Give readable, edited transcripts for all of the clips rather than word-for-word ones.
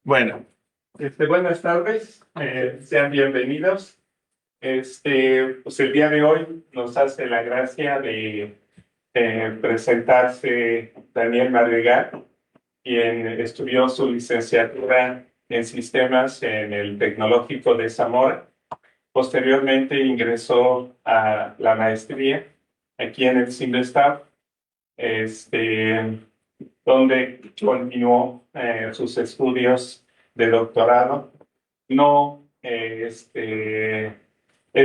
Bueno, buenas tardes, sean bienvenidos. Pues el día de hoy nos hace la gracia de presentarse Daniel Madrigal, quien estudió su licenciatura en sistemas en el Tecnológico de Zamora. Posteriormente ingresó a la maestría aquí en el CIMBESTAB, donde continuó sus estudios de doctorado. No, él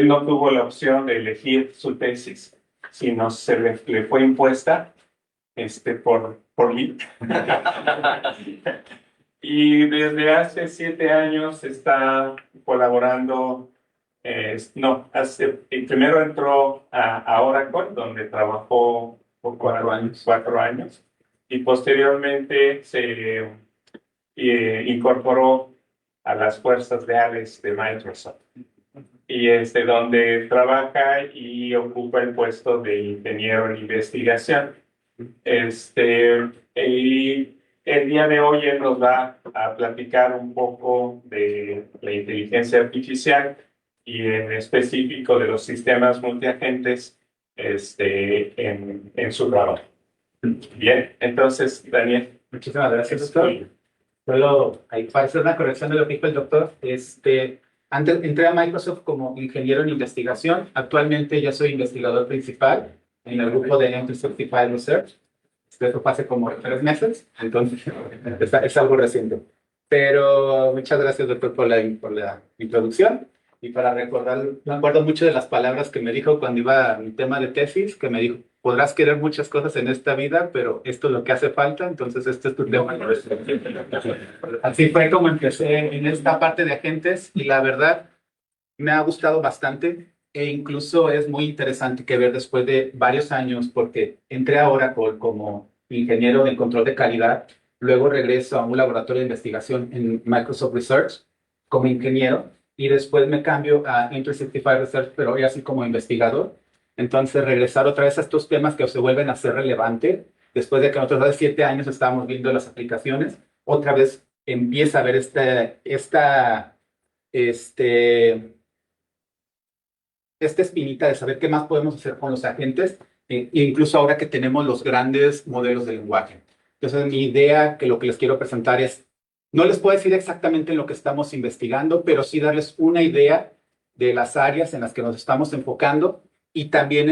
no tuvo la opción de elegir su tesis, sino le fue impuesta por mí. Y desde hace 7 años está colaborando. Primero entró a Oracle, donde trabajó por 4 años, y posteriormente se incorporó a las fuerzas leales de Microsoft, y donde trabaja y ocupa el puesto de ingeniero en investigación. Y el día de hoy él nos va a platicar un poco de la inteligencia artificial y en específico de los sistemas multiagentes en su trabajo. Bien, entonces, Daniel. Muchísimas gracias, doctor. Solo hay para hacer una corrección de lo que dijo el doctor. Antes entré a Microsoft como ingeniero en investigación. Actualmente ya soy investigador principal en el grupo de Entry Certified Research. Esto fue hace como 3 meses, entonces es algo reciente. Pero muchas gracias, doctor, por la introducción. Y para recordar, me acuerdo mucho de las palabras que me dijo cuando iba a mi tema de tesis, que me dijo: podrás querer muchas cosas en esta vida, pero esto es lo que hace falta, entonces este es tu tema. Así fue como empecé en esta parte de agentes, y la verdad me ha gustado bastante, e incluso es muy interesante que ver después de varios años, porque entré a Oracle como ingeniero en control de calidad, luego regreso a un laboratorio de investigación en Microsoft Research como ingeniero, y después me cambio a Entry Certified Research, pero hoy así como investigador. Entonces, regresar otra vez a estos temas que se vuelven a ser relevantes, después de que nosotros hace 7 años estábamos viendo las aplicaciones, otra vez empieza a ver esta espinita de saber qué más podemos hacer con los agentes, incluso ahora que tenemos los grandes modelos de lenguaje. Entonces, mi idea, que lo que les quiero presentar es, no les puedo decir exactamente en lo que estamos investigando, pero sí darles una idea de las áreas en las que nos estamos enfocando, y también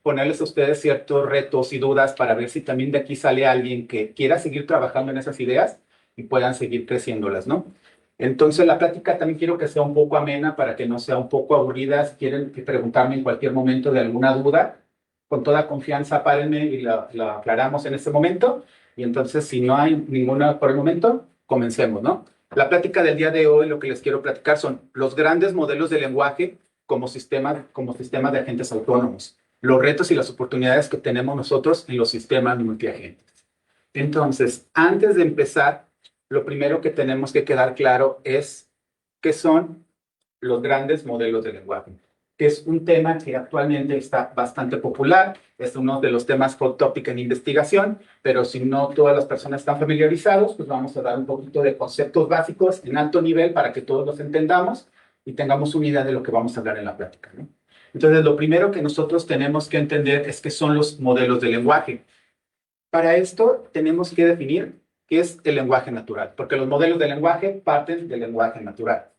ponerles a ustedes ciertos retos y dudas para ver si también de aquí sale alguien que quiera seguir trabajando en esas ideas y puedan seguir creciéndolas, ¿no? Entonces, la plática también quiero que sea un poco amena, para que no sea un poco aburrida. Si quieren preguntarme en cualquier momento de alguna duda, con toda confianza, párenme y la aclaramos en ese momento. Y entonces, si no hay ninguna por el momento, comencemos, ¿no? La plática del día de hoy, lo que les quiero platicar son los grandes modelos de lenguaje como sistema de agentes autónomos, los retos y las oportunidades que tenemos nosotros en los sistemas multiagentes. Entonces, antes de empezar, lo primero que tenemos que quedar claro es qué son los grandes modelos de lenguaje, que es un tema que actualmente está bastante popular, es uno de los temas hot topic en investigación, pero si no todas las personas están familiarizados, pues vamos a dar un poquito de conceptos básicos en alto nivel para que todos los entendamos y tengamos una idea de lo que vamos a hablar en la plática, ¿no? Entonces, lo primero que nosotros tenemos que entender es qué son los modelos de lenguaje. Para esto tenemos que definir qué es el lenguaje natural, porque los modelos de lenguaje parten del lenguaje natural.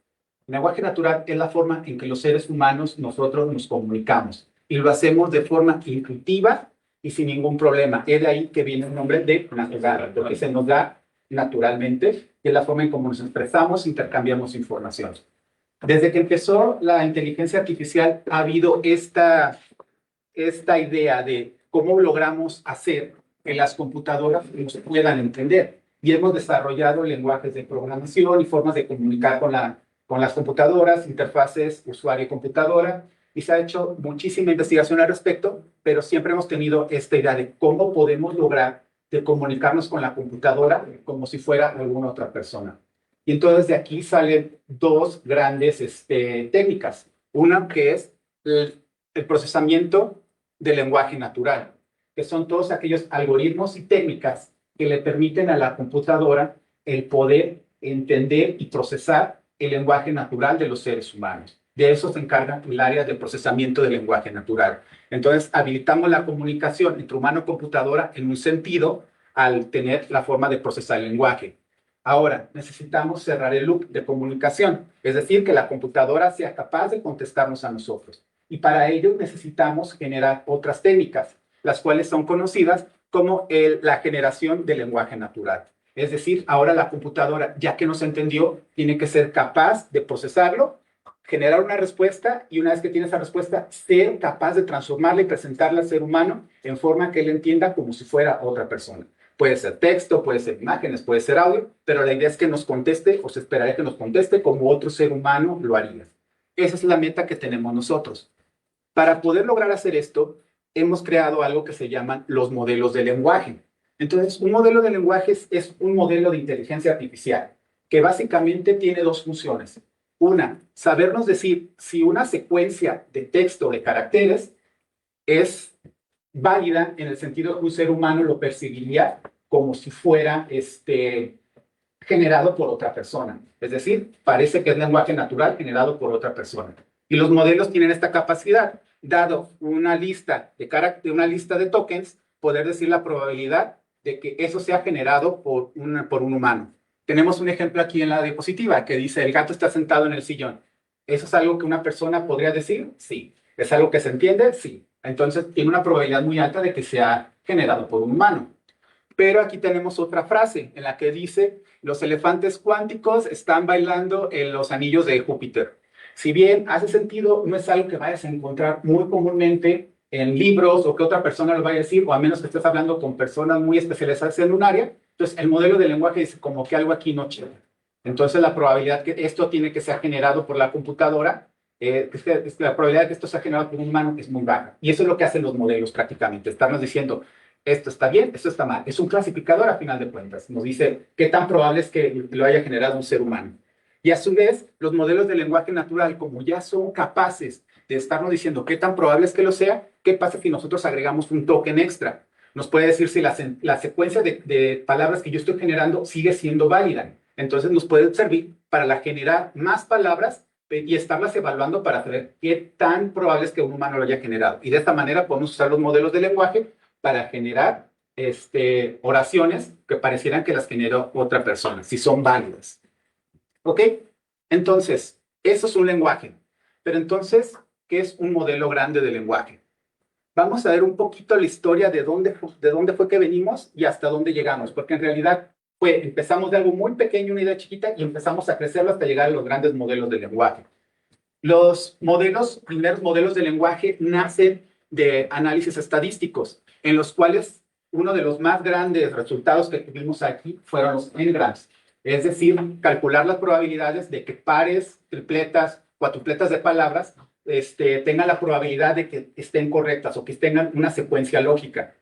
El lenguaje natural es la forma en que los seres humanos nosotros nos comunicamos, y lo hacemos de forma intuitiva y sin ningún problema. Es de ahí que viene el nombre de natural, porque se nos da naturalmente, y es la forma en cómo nos expresamos, intercambiamos información. Desde que empezó la inteligencia artificial ha habido esta idea de cómo logramos hacer que las computadoras nos puedan entender. Y hemos desarrollado lenguajes de programación y formas de comunicar con las computadoras, interfaces usuario-computadora, y se ha hecho muchísima investigación al respecto, pero siempre hemos tenido esta idea de cómo podemos lograr de comunicarnos con la computadora como si fuera alguna otra persona. Y entonces de aquí salen 2 grandes técnicas. Una que es el procesamiento del lenguaje natural, que son todos aquellos algoritmos y técnicas que le permiten a la computadora el poder entender y procesar el lenguaje natural de los seres humanos. De eso se encarga el área de procesamiento del lenguaje natural. Entonces, habilitamos la comunicación entre humano y computadora en un sentido al tener la forma de procesar el lenguaje. Ahora, necesitamos cerrar el loop de comunicación, es decir, que la computadora sea capaz de contestarnos a nosotros. Y para ello necesitamos generar otras técnicas, las cuales son conocidas como la generación del lenguaje natural. Es decir, ahora la computadora, ya que nos entendió, tiene que ser capaz de procesarlo, generar una respuesta y una vez que tiene esa respuesta, ser capaz de transformarla y presentarla al ser humano en forma que él entienda como si fuera otra persona. Puede ser texto, puede ser imágenes, puede ser audio, pero la idea es que nos conteste o se esperaría que nos conteste como otro ser humano lo haría. Esa es la meta que tenemos nosotros. Para poder lograr hacer esto, hemos creado algo que se llaman los modelos de lenguaje. Entonces, un modelo de lenguaje es un modelo de inteligencia artificial que básicamente tiene dos funciones. Una, sabernos decir si una secuencia de texto o de caracteres es válida en el sentido que un ser humano lo percibiría como si fuera generado por otra persona. Es decir, parece que es lenguaje natural generado por otra persona. Y los modelos tienen esta capacidad, dado una lista de tokens, poder decir la probabilidad de que eso sea generado por un humano. Tenemos un ejemplo aquí en la diapositiva que dice, el gato está sentado en el sillón. ¿Eso es algo que una persona podría decir? Sí. ¿Es algo que se entiende? Sí. Entonces, tiene una probabilidad muy alta de que sea generado por un humano. Pero aquí tenemos otra frase en la que dice, los elefantes cuánticos están bailando en los anillos de Júpiter. Si bien hace sentido, no es algo que vayas a encontrar muy comúnmente en libros o que otra persona lo vaya a decir, o a menos que estés hablando con personas muy especializadas en un área. Entonces, el modelo de lenguaje dice como que algo aquí no checa. Entonces, la probabilidad que esto tiene que ser generado por la computadora, la probabilidad de que esto sea generado por un humano es muy baja. Y eso es lo que hacen los modelos prácticamente. Estamos diciendo, esto está bien, esto está mal. Es un clasificador a final de cuentas. Nos dice qué tan probable es que lo haya generado un ser humano. Y a su vez, los modelos de lenguaje natural, como ya son capaces de estarnos diciendo qué tan probable es que lo sea, ¿qué pasa si nosotros agregamos un token extra? Nos puede decir si la secuencia de palabras que yo estoy generando sigue siendo válida. Entonces nos puede servir para generar más palabras y estarlas evaluando para saber qué tan probable es que un humano lo haya generado. Y de esta manera podemos usar los modelos de lenguaje para generar oraciones que parecieran que las generó otra persona, si son válidas. ¿Ok? Entonces, eso es un lenguaje. Pero entonces, ¿qué es un modelo grande de lenguaje? Vamos a ver un poquito la historia de dónde fue que venimos y hasta dónde llegamos, porque en realidad empezamos de algo muy pequeño, una idea chiquita, y empezamos a crecerlo hasta llegar a los grandes modelos de lenguaje. Los primeros modelos de lenguaje nacen de análisis estadísticos, en los cuales uno de los más grandes resultados que tuvimos aquí fueron los n-grams, es decir, calcular las probabilidades de que pares, tripletas, cuatupletas de palabras tengan la probabilidad de que estén correctas o que tengan una secuencia lógica.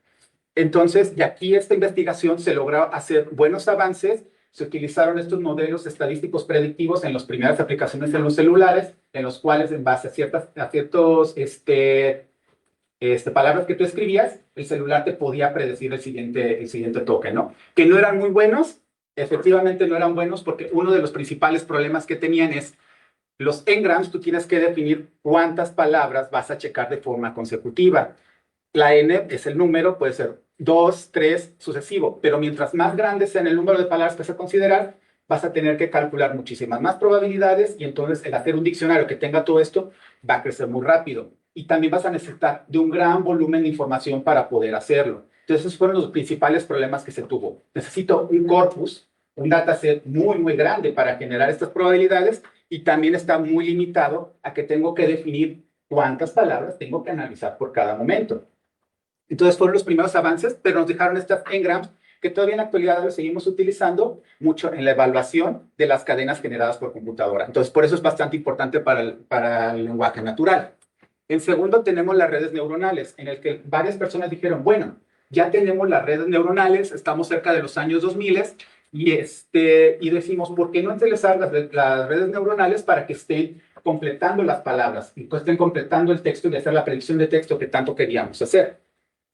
Entonces, de aquí esta investigación se logró hacer buenos avances. Se utilizaron estos modelos estadísticos predictivos en las primeras aplicaciones en los celulares, en los cuales en base a ciertas palabras que tú escribías, el celular te podía predecir el siguiente toque, ¿no? Que no eran muy buenos, efectivamente no eran buenos porque uno de los principales problemas que tenían es los n-grams, tú tienes que definir cuántas palabras vas a checar de forma consecutiva. La n es el número, puede ser 2, 3, sucesivo, pero mientras más grande sea el número de palabras que vas a considerar, vas a tener que calcular muchísimas más probabilidades y entonces el hacer un diccionario que tenga todo esto va a crecer muy rápido. Y también vas a necesitar de un gran volumen de información para poder hacerlo. Entonces, esos fueron los principales problemas que se tuvo. Necesito un corpus, un dataset muy, muy grande para generar estas probabilidades y también está muy limitado a que tengo que definir cuántas palabras tengo que analizar por cada momento. Entonces fueron los primeros avances, pero nos dejaron estas n-grams que todavía en la actualidad lo seguimos utilizando mucho en la evaluación de las cadenas generadas por computadora. Entonces por eso es bastante importante para el lenguaje natural. En segundo tenemos las redes neuronales, en el que varias personas dijeron, bueno, ya tenemos las redes neuronales, estamos cerca de los años 2000 y decimos, ¿por qué no utilizar las redes neuronales para que estén completando las palabras y pues estén completando el texto y hacer la predicción de texto que tanto queríamos hacer?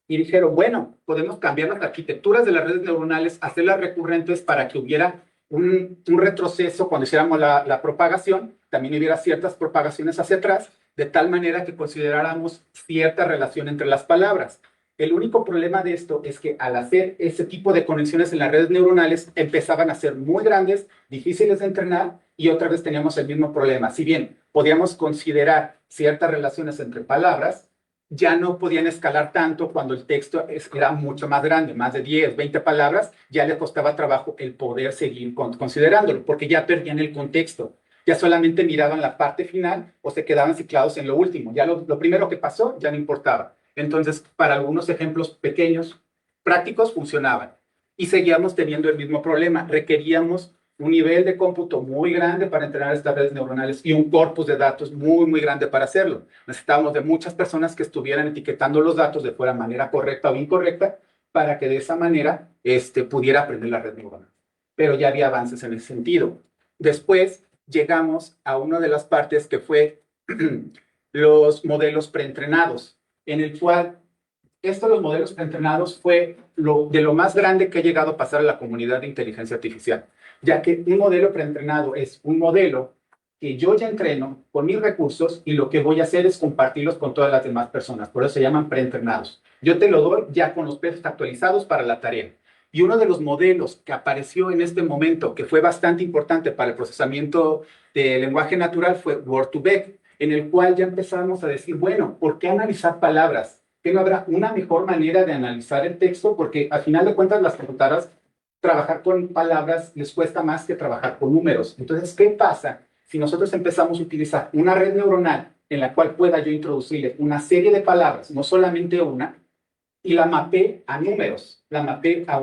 Y dijeron, bueno, podemos cambiar las arquitecturas de las redes neuronales, hacerlas recurrentes para que hubiera un retroceso cuando hiciéramos la propagación, también hubiera ciertas propagaciones hacia atrás, de tal manera que consideráramos cierta relación entre las palabras. El único problema de esto es que al hacer ese tipo de conexiones en las redes neuronales empezaban a ser muy grandes, difíciles de entrenar y otra vez teníamos el mismo problema. Si bien podíamos considerar ciertas relaciones entre palabras, ya no podían escalar tanto cuando el texto era mucho más grande, más de 10, 20 palabras, ya le costaba trabajo el poder seguir considerándolo, porque ya perdían el contexto. Ya solamente miraban la parte final o se quedaban ciclados en lo último. Ya lo primero que pasó ya no importaba. Entonces, para algunos ejemplos pequeños, prácticos, funcionaban. Y seguíamos teniendo el mismo problema. Requeríamos un nivel de cómputo muy grande para entrenar estas redes neuronales y un corpus de datos muy, muy grande para hacerlo. Necesitábamos de muchas personas que estuvieran etiquetando los datos de fuera manera correcta o incorrecta para que de esa manera pudiera aprender la red neuronal. Pero ya había avances en ese sentido. Después llegamos a una de las partes que fue los modelos preentrenados en el cual esto de los modelos preentrenados fue de lo más grande que ha llegado a pasar a la comunidad de inteligencia artificial, ya que un modelo preentrenado es un modelo que yo ya entreno con mis recursos y lo que voy a hacer es compartirlos con todas las demás personas, por eso se llaman preentrenados. Yo te lo doy ya con los precios actualizados para la tarea. Y uno de los modelos que apareció en este momento, que fue bastante importante para el procesamiento de lenguaje natural, fue Word2Vec, en el cual ya empezamos a decir, bueno, ¿por qué analizar palabras? ¿Que no habrá una mejor manera de analizar el texto? Porque al final de cuentas las computadoras trabajar con palabras les cuesta más que trabajar con números. Entonces, ¿qué pasa si nosotros empezamos a utilizar una red neuronal en la cual pueda yo introducirle una serie de palabras, no solamente una, y la mapeé a números, la mapeé a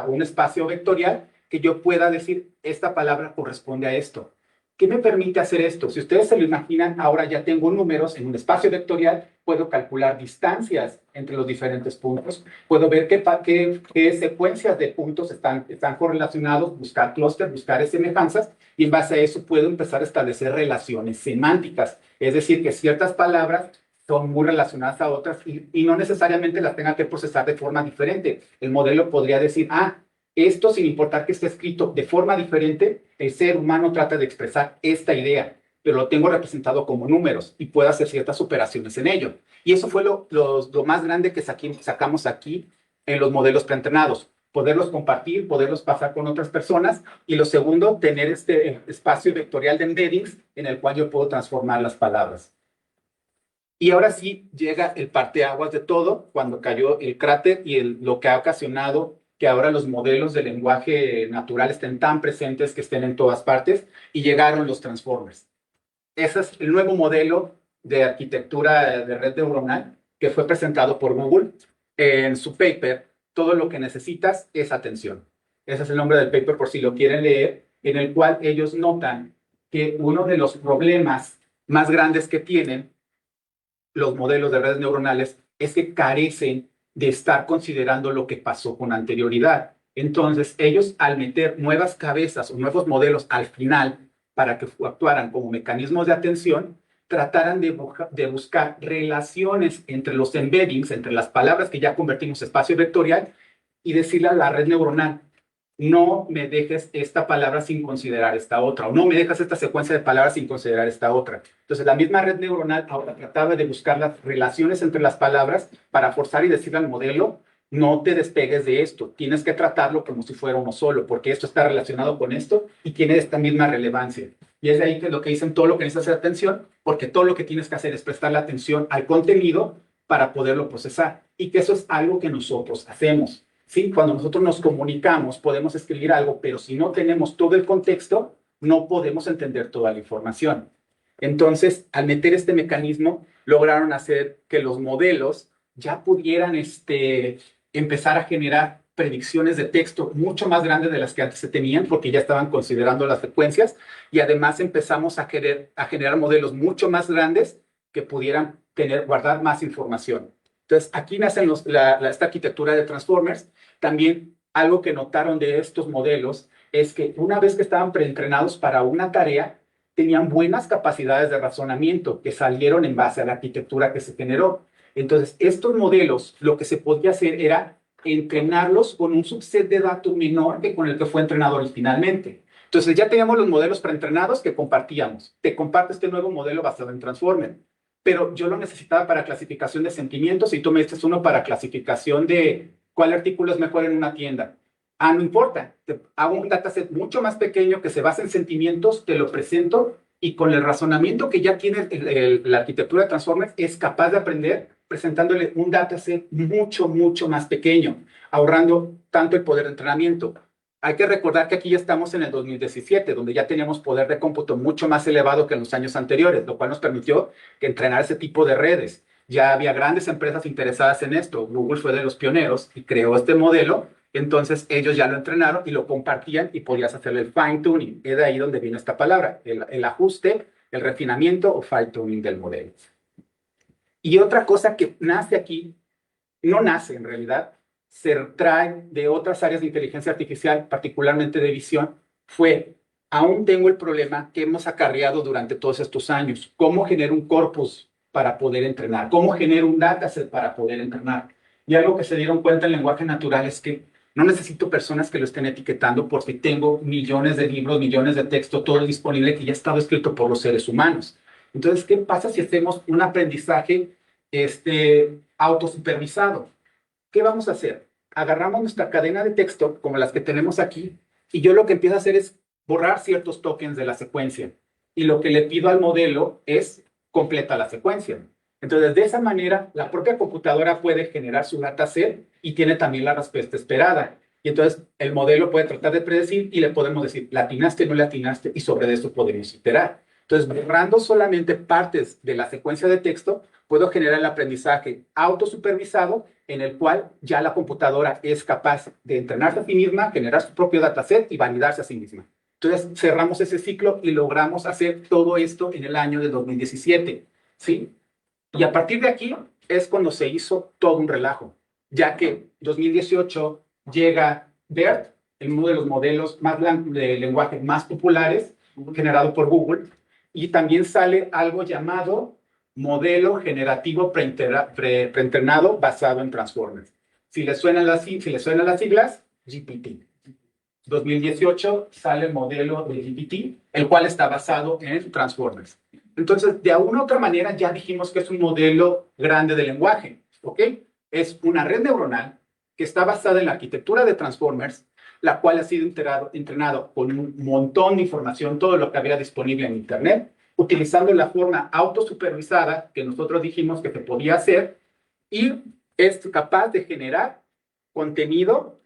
un espacio vectorial que yo pueda decir, esta palabra corresponde a esto? ¿Qué me permite hacer esto? Si ustedes se lo imaginan, ahora ya tengo números en un espacio vectorial, puedo calcular distancias entre los diferentes puntos, puedo ver qué secuencias de puntos están correlacionados, buscar clústeres, buscar semejanzas, y en base a eso puedo empezar a establecer relaciones semánticas, es decir, que ciertas palabras son muy relacionadas a otras y no necesariamente las tenga que procesar de forma diferente. El modelo podría decir, esto, sin importar que esté escrito de forma diferente, el ser humano trata de expresar esta idea, pero lo tengo representado como números y puedo hacer ciertas operaciones en ello. Y eso fue lo más grande que sacamos aquí en los modelos preentrenados. Poderlos compartir, poderlos pasar con otras personas. Y lo segundo, tener este espacio vectorial de embeddings en el cual yo puedo transformar las palabras. Y ahora sí llega el parteaguas de todo, cuando cayó el cráter y lo que ha ocasionado que ahora los modelos de lenguaje natural estén tan presentes, que estén en todas partes, y llegaron los transformers. Ese es el nuevo modelo de arquitectura de red neuronal que fue presentado por Google en su paper. Todo lo que necesitas es atención. Ese es el nombre del paper por si lo quieren leer, en el cual ellos notan que uno de los problemas más grandes que tienen los modelos de redes neuronales es que carecen de estar considerando lo que pasó con anterioridad. Entonces, ellos al meter nuevas cabezas o nuevos modelos al final para que actuaran como mecanismos de atención, trataran de buscar relaciones entre los embeddings, entre las palabras que ya convertimos en espacio vectorial, y decirle a la red neuronal, no me dejes esta palabra sin considerar esta otra, o no me dejas esta secuencia de palabras sin considerar esta otra. Entonces, la misma red neuronal ahora trataba de buscar las relaciones entre las palabras para forzar y decirle al modelo, no te despegues de esto, tienes que tratarlo como si fuera uno solo, porque esto está relacionado con esto y tiene esta misma relevancia. Y es de ahí que lo que dicen, todo lo que necesitas hacer atención, porque todo lo que tienes que hacer es prestarle atención al contenido para poderlo procesar. Y que eso es algo que nosotros hacemos. Sí, cuando nosotros nos comunicamos, podemos escribir algo, pero si no tenemos todo el contexto, no podemos entender toda la información. Entonces, al meter este mecanismo, lograron hacer que los modelos ya pudieran empezar a generar predicciones de texto mucho más grandes de las que antes se tenían, porque ya estaban considerando las frecuencias, y además empezamos a generar modelos mucho más grandes que pudieran guardar más información. Entonces, aquí nace esta arquitectura de transformers. También algo que notaron de estos modelos es que una vez que estaban preentrenados para una tarea, tenían buenas capacidades de razonamiento que salieron en base a la arquitectura que se generó. Entonces, estos modelos, lo que se podía hacer era entrenarlos con un subset de datos menor que con el que fue entrenado originalmente. Entonces ya teníamos los modelos preentrenados que compartíamos. Te comparto este nuevo modelo basado en Transformer, pero yo lo necesitaba para clasificación de sentimientos y tú me diste uno para clasificación de cuál artículo es mejor en una tienda. Ah, no importa, te hago un dataset mucho más pequeño que se basa en sentimientos, te lo presento y con el razonamiento que ya tiene la arquitectura de Transformers es capaz de aprender presentándole un dataset mucho, mucho más pequeño, ahorrando tanto el poder de entrenamiento. Hay que recordar que aquí ya estamos en el 2017, donde ya teníamos poder de cómputo mucho más elevado que en los años anteriores, lo cual nos permitió que entrenar ese tipo de redes. Ya había grandes empresas interesadas en esto. Google fue de los pioneros y creó este modelo. Entonces ellos ya lo entrenaron y lo compartían y podías hacerle el fine tuning. Es de ahí donde vino esta palabra, el ajuste, el refinamiento o fine tuning del modelo. Y otra cosa que nace aquí, no nace en realidad, se trae de otras áreas de inteligencia artificial, particularmente de visión, fue, aún tengo el problema que hemos acarreado durante todos estos años, cómo genero un corpus para poder entrenar, cómo genero un dataset para poder entrenar. Y algo que se dieron cuenta en lenguaje natural es que no necesito personas que lo estén etiquetando porque tengo millones de libros, millones de texto, todo disponible que ya ha estado escrito por los seres humanos. Entonces, ¿qué pasa si hacemos un aprendizaje autosupervisado? ¿Qué vamos a hacer? Agarramos nuestra cadena de texto, como las que tenemos aquí, y yo lo que empiezo a hacer es borrar ciertos tokens de la secuencia. Y lo que le pido al modelo es completa la secuencia. Entonces, de esa manera, la propia computadora puede generar su dataset y tiene también la respuesta esperada. Y entonces, el modelo puede tratar de predecir y le podemos decir, ¿la atinaste o no la atinaste? Y sobre eso podemos iterar. Entonces, borrando solamente partes de la secuencia de texto, puedo generar el aprendizaje autosupervisado en el cual ya la computadora es capaz de entrenarse a sí misma, generar su propio dataset y validarse a sí misma. Entonces, cerramos ese ciclo y logramos hacer todo esto en el año de 2017, ¿sí? Y a partir de aquí es cuando se hizo todo un relajo, ya que en 2018 llega BERT, uno de los modelos más de lenguaje más populares, generado por Google, y también sale algo llamado modelo generativo preentrenado basado en Transformers. Si les suenan las siglas, GPT. 2018 sale el modelo de GPT, el cual está basado en Transformers. Entonces, de alguna u otra manera, ya dijimos que es un modelo grande de lenguaje, ¿ok? Es una red neuronal que está basada en la arquitectura de Transformers, la cual ha sido entrenado con un montón de información, todo lo que había disponible en Internet, utilizando la forma autosupervisada que nosotros dijimos que se podía hacer, y es capaz de generar contenido,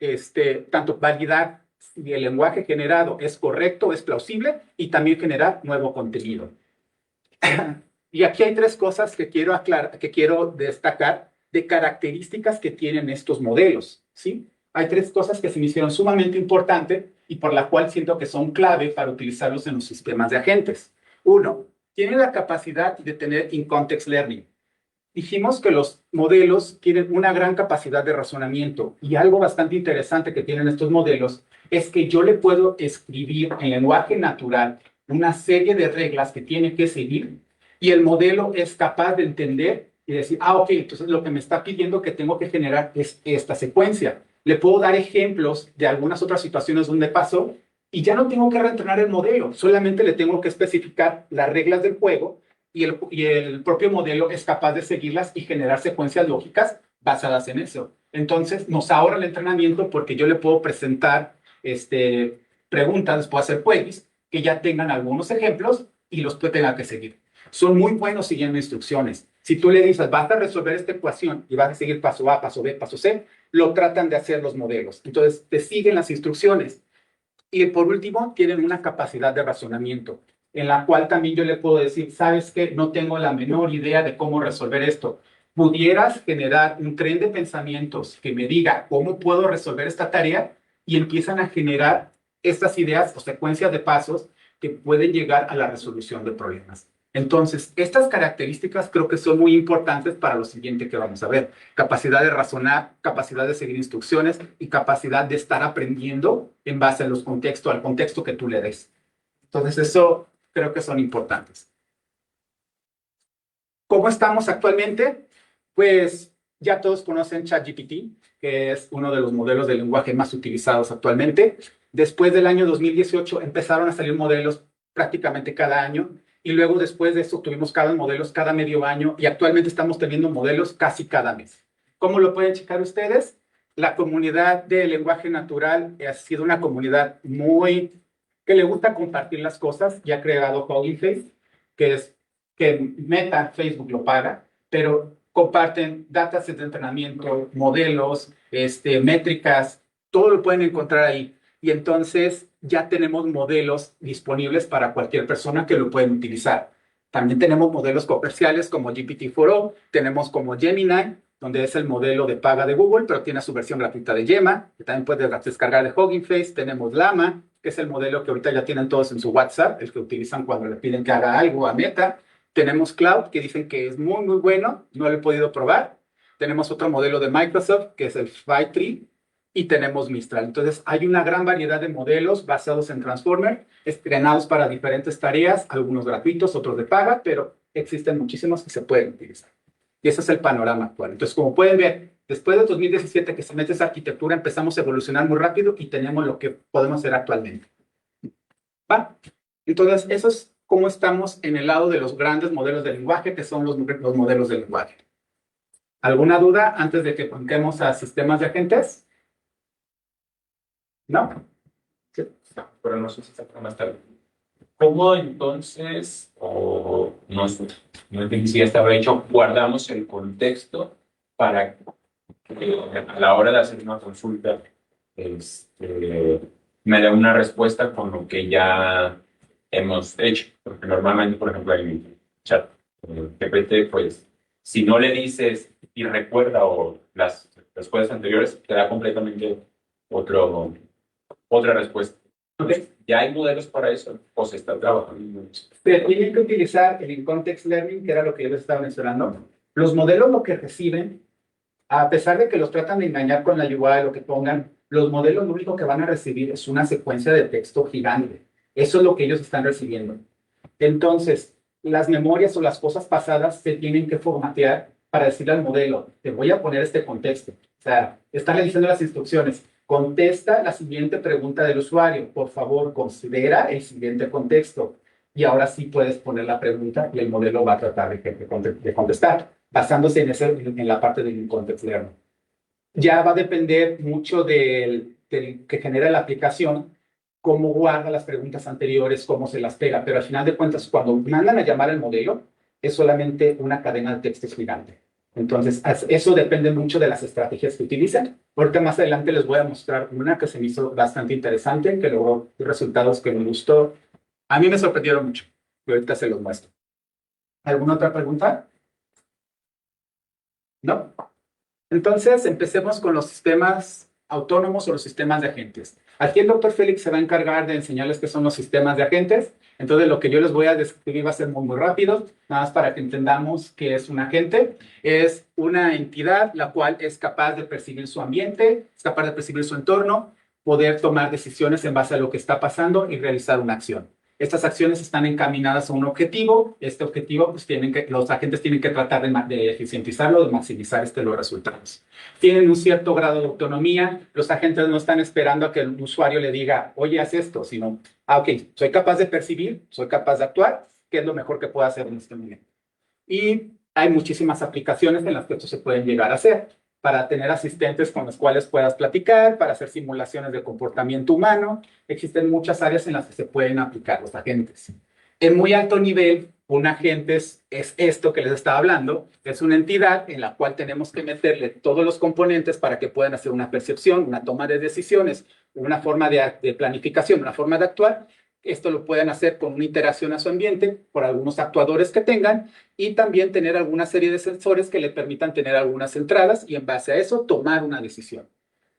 tanto validar si el lenguaje generado es correcto, es plausible, y también generar nuevo contenido. Y aquí hay tres cosas que quiero aclarar, que quiero destacar de características que tienen estos modelos, ¿sí? Hay tres cosas que se me hicieron sumamente importantes y por la cual siento que son clave para utilizarlos en los sistemas de agentes. Uno, tienen la capacidad de tener in-context learning. Dijimos que los modelos tienen una gran capacidad de razonamiento y algo bastante interesante que tienen estos modelos es que yo le puedo escribir en lenguaje natural una serie de reglas que tiene que seguir y el modelo es capaz de entender y decir, ah, ok, entonces lo que me está pidiendo que tengo que generar es esta secuencia. Le puedo dar ejemplos de algunas otras situaciones donde pasó y ya no tengo que reentrenar el modelo, solamente le tengo que especificar las reglas del juego y el propio modelo es capaz de seguirlas y generar secuencias lógicas basadas en eso. Entonces, nos ahorra el entrenamiento porque yo le puedo presentar preguntas, les puedo hacer queries que ya tengan algunos ejemplos y los tenga que seguir. Son muy buenos siguiendo instrucciones. Si tú le dices, vas a resolver esta ecuación y vas a seguir paso A, paso B, paso C, lo tratan de hacer los modelos. Entonces, te siguen las instrucciones. Y por último, tienen una capacidad de razonamiento, en la cual también yo le puedo decir, ¿sabes qué? No tengo la menor idea de cómo resolver esto. ¿Pudieras generar un tren de pensamientos que me diga cómo puedo resolver esta tarea? Y empiezan a generar estas ideas o secuencias de pasos que pueden llegar a la resolución de problemas. Entonces, estas características creo que son muy importantes para lo siguiente que vamos a ver. Capacidad de razonar, capacidad de seguir instrucciones y capacidad de estar aprendiendo en base a al contexto que tú le des. Entonces, eso creo que son importantes. ¿Cómo estamos actualmente? Pues ya todos conocen ChatGPT, que es uno de los modelos de lenguaje más utilizados actualmente. Después del año 2018 empezaron a salir modelos prácticamente cada año y luego después de eso tuvimos cada modelos cada medio año y actualmente estamos teniendo modelos casi cada mes. ¿Cómo lo pueden checar ustedes? La comunidad de lenguaje natural ha sido una comunidad que le gusta compartir las cosas y ha creado Hugging Face, que Meta, Facebook lo paga, pero comparten datos de entrenamiento, modelos, métricas, todo lo pueden encontrar ahí. Y entonces ya tenemos modelos disponibles para cualquier persona que lo pueden utilizar. También tenemos modelos comerciales como GPT-4o, tenemos como Gemini, donde es el modelo de paga de Google, pero tiene su versión gratuita de Gemma, que también puedes descargar de Hugging Face. Tenemos Llama, que es el modelo que ahorita ya tienen todos en su WhatsApp, el que utilizan cuando le piden que haga algo a Meta. Tenemos Cloud, que dicen que es muy, muy bueno, no lo he podido probar. Tenemos otro modelo de Microsoft, que es el Phi-3, y tenemos Mistral. Entonces, hay una gran variedad de modelos basados en Transformer, entrenados para diferentes tareas, algunos gratuitos, otros de paga, pero existen muchísimos que se pueden utilizar. Y ese es el panorama actual. Entonces, como pueden ver, después de 2017 que se mete esa arquitectura, empezamos a evolucionar muy rápido y tenemos lo que podemos hacer actualmente. ¿Va? Entonces, eso es cómo estamos en el lado de los grandes modelos de lenguaje, que son los modelos de lenguaje. ¿Alguna duda antes de que brinquemos a sistemas de agentes? ¿No? Sí. No, pero no sé si está más tarde. ¿Cómo entonces, o no sé, no entiendo si ya estaba hecho, guardamos el contexto para que a la hora de hacer una consulta me dé una respuesta con lo que ya hemos hecho? Porque normalmente, por ejemplo, en chat GPT, pues, si no le dices y recuerda o las respuestas anteriores, te da completamente otra respuesta. Okay. ¿Ya hay modelos para eso o se está trabajando en eso? Pero tienen que utilizar el in-context learning, que era lo que yo les estaba mencionando. Los modelos lo que reciben, a pesar de que los tratan de engañar con la UI, lo que pongan, los modelos lo único que van a recibir es una secuencia de texto gigante. Eso es lo que ellos están recibiendo. Entonces, las memorias o las cosas pasadas se tienen que formatear para decirle al modelo, te voy a poner este contexto. O sea, están diciendo las instrucciones. Contesta la siguiente pregunta del usuario. Por favor, considera el siguiente contexto. Y ahora sí puedes poner la pregunta y el modelo va a tratar de contestar, basándose en la parte del context learning. Ya va a depender mucho del que genera la aplicación, cómo guarda las preguntas anteriores, cómo se las pega. Pero al final de cuentas, cuando mandan a llamar al modelo, es solamente una cadena de textos gigante. Entonces, eso depende mucho de las estrategias que utilizan. Ahorita más adelante les voy a mostrar una que se me hizo bastante interesante, que logró resultados que me gustó. A mí me sorprendieron mucho. Y ahorita se los muestro. ¿Alguna otra pregunta? ¿No? Entonces, empecemos con los sistemas autónomos o los sistemas de agentes. Aquí el doctor Félix se va a encargar de enseñarles qué son los sistemas de agentes. Entonces, lo que yo les voy a describir va a ser muy, muy rápido, nada más para que entendamos qué es un agente. Es una entidad la cual es capaz de percibir su ambiente, es capaz de percibir su entorno, poder tomar decisiones en base a lo que está pasando y realizar una acción. Estas acciones están encaminadas a un objetivo. Este objetivo, pues, los agentes tienen que tratar de eficientizarlo, de maximizar los resultados. Tienen un cierto grado de autonomía. Los agentes no están esperando a que el usuario le diga, oye, haz esto, sino, ok, soy capaz de percibir, soy capaz de actuar, ¿qué es lo mejor que puedo hacer en este momento? Y hay muchísimas aplicaciones en las que esto se pueden llegar a hacer, para tener asistentes con los cuales puedas platicar, para hacer simulaciones de comportamiento humano. Existen muchas áreas en las que se pueden aplicar los agentes. En muy alto nivel, un agente es esto que les estaba hablando, es una entidad en la cual tenemos que meterle todos los componentes para que puedan hacer una percepción, una toma de decisiones, una forma de planificación, una forma de actuar. Esto lo pueden hacer con una interacción a su ambiente, por algunos actuadores que tengan, y también tener alguna serie de sensores que le permitan tener algunas entradas y en base a eso tomar una decisión.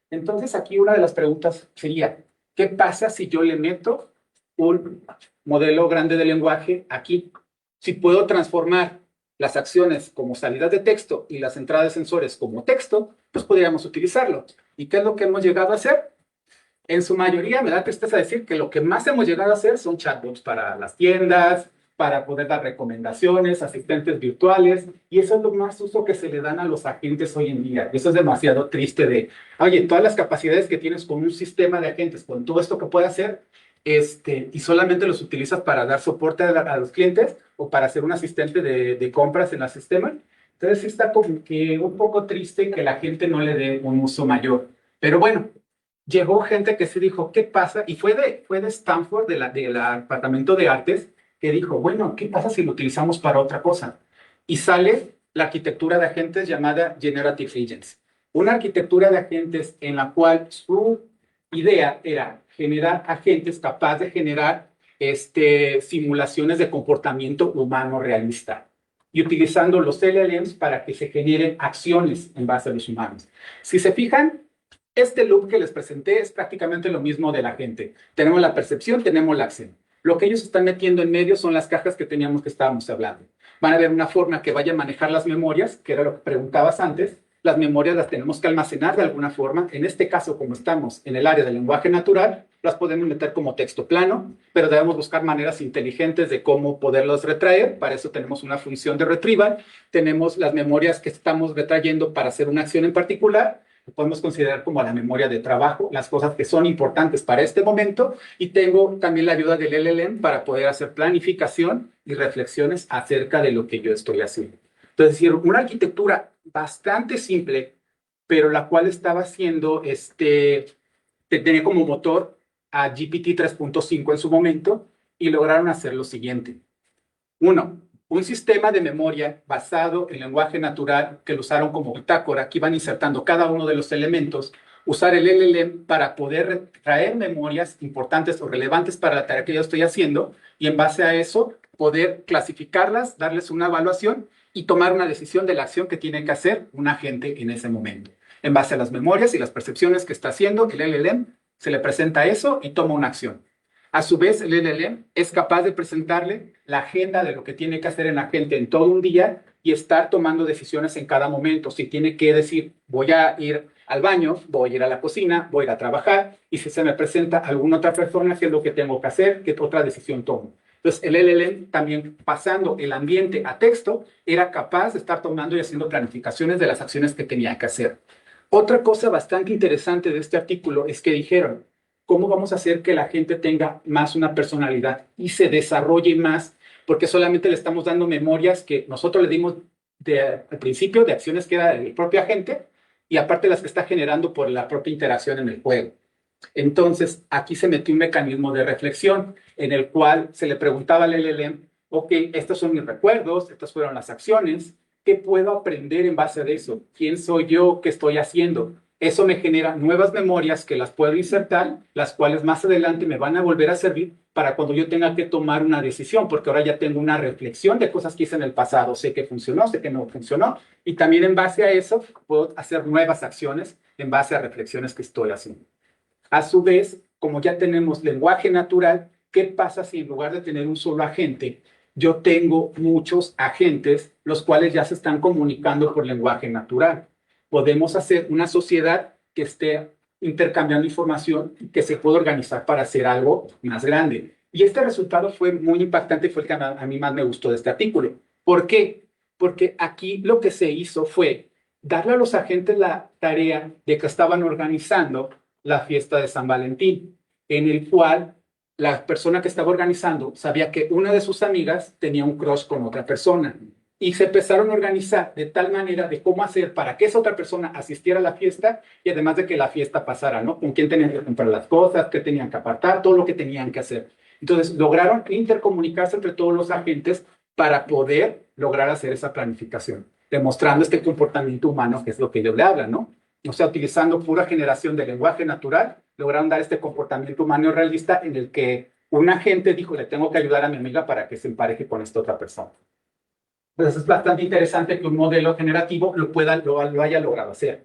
Entonces aquí una de las preguntas sería, ¿qué pasa si yo le meto un modelo grande de lenguaje aquí? Si puedo transformar las acciones como salidas de texto y las entradas de sensores como texto, pues podríamos utilizarlo. ¿Y qué es lo que hemos llegado a hacer? En su mayoría, me da tristeza decir que lo que más hemos llegado a hacer son chatbots para las tiendas, para poder dar recomendaciones, asistentes virtuales, y eso es lo más uso que se le dan a los agentes hoy en día. Y eso es demasiado triste de, oye, todas las capacidades que tienes con un sistema de agentes, con todo esto que puede hacer, y solamente los utilizas para dar soporte a los clientes o para ser un asistente de compras en el sistema. Entonces sí está como que un poco triste que la gente no le dé un uso mayor. Pero bueno, llegó gente que se dijo, ¿qué pasa? Y fue de Stanford, del Departamento de Artes, que dijo, bueno, ¿qué pasa si lo utilizamos para otra cosa? Y sale la arquitectura de agentes llamada Generative Agents. Una arquitectura de agentes en la cual su idea era generar agentes capaces de generar simulaciones de comportamiento humano realista y utilizando los LLMs para que se generen acciones en base a los humanos. Si se fijan, este loop que les presenté es prácticamente lo mismo de la gente. Tenemos la percepción, tenemos la acción. Lo que ellos están metiendo en medio son las cajas que teníamos que estábamos hablando. Van a ver una forma que vaya a manejar las memorias, que era lo que preguntabas antes. Las memorias las tenemos que almacenar de alguna forma. En este caso, como estamos en el área del lenguaje natural, las podemos meter como texto plano, pero debemos buscar maneras inteligentes de cómo poderlos retraer. Para eso tenemos una función de retrieval. Tenemos las memorias que estamos retrayendo para hacer una acción en particular. Podemos considerar como la memoria de trabajo, las cosas que son importantes para este momento, y tengo también la ayuda del LLM para poder hacer planificación y reflexiones acerca de lo que yo estoy haciendo. Entonces, es decir, una arquitectura bastante simple, pero la cual estaba haciendo, tenía como motor a GPT 3.5 en su momento, y lograron hacer lo siguiente. Uno, un sistema de memoria basado en lenguaje natural que lo usaron como bitácora. Aquí van insertando cada uno de los elementos. Usar el LLM para poder traer memorias importantes o relevantes para la tarea que yo estoy haciendo y en base a eso poder clasificarlas, darles una evaluación y tomar una decisión de la acción que tiene que hacer un agente en ese momento. En base a las memorias y las percepciones que está haciendo, el LLM se le presenta eso y toma una acción. A su vez, el LLM es capaz de presentarle la agenda de lo que tiene que hacer el agente en todo un día y estar tomando decisiones en cada momento. Si tiene que decir, voy a ir al baño, voy a ir a la cocina, voy a ir a trabajar, y si se me presenta alguna otra persona, qué es lo que tengo que hacer, qué otra decisión tomo. Entonces, el LLM también, pasando el ambiente a texto, era capaz de estar tomando y haciendo planificaciones de las acciones que tenía que hacer. Otra cosa bastante interesante de este artículo es que dijeron, ¿cómo vamos a hacer que la gente tenga más una personalidad y se desarrolle más? Porque solamente le estamos dando memorias que nosotros le dimos al principio de acciones que era del propio agente y aparte las que está generando por la propia interacción en el juego. Entonces, aquí se metió un mecanismo de reflexión en el cual se le preguntaba al LLM, ok, estos son mis recuerdos, estas fueron las acciones, ¿qué puedo aprender en base de eso? ¿Quién soy yo? ¿Qué estoy haciendo? Eso me genera nuevas memorias que las puedo insertar, las cuales más adelante me van a volver a servir para cuando yo tenga que tomar una decisión, porque ahora ya tengo una reflexión de cosas que hice en el pasado, sé que funcionó, sé que no funcionó, y también en base a eso puedo hacer nuevas acciones en base a reflexiones que estoy haciendo. A su vez, como ya tenemos lenguaje natural, ¿qué pasa si en lugar de tener un solo agente, yo tengo muchos agentes, los cuales ya se están comunicando por lenguaje natural? Podemos hacer una sociedad que esté intercambiando información, que se pueda organizar para hacer algo más grande. Y este resultado fue muy impactante y fue el que a mí más me gustó de este artículo. ¿Por qué? Porque aquí lo que se hizo fue darle a los agentes la tarea de que estaban organizando la fiesta de San Valentín, en el cual la persona que estaba organizando sabía que una de sus amigas tenía un crush con otra persona. Y se empezaron a organizar de tal manera de cómo hacer para que esa otra persona asistiera a la fiesta y además de que la fiesta pasara, ¿no? Con quién tenían que comprar las cosas, qué tenían que apartar, todo lo que tenían que hacer. Entonces, lograron intercomunicarse entre todos los agentes para poder lograr hacer esa planificación, demostrando este comportamiento humano, que es lo que ellos le hablan, ¿no? O sea, utilizando pura generación de lenguaje natural, lograron dar este comportamiento humano realista en el que un agente dijo, le tengo que ayudar a mi amiga para que se empareje con esta otra persona. Entonces es bastante interesante que un modelo generativo lo haya logrado hacer.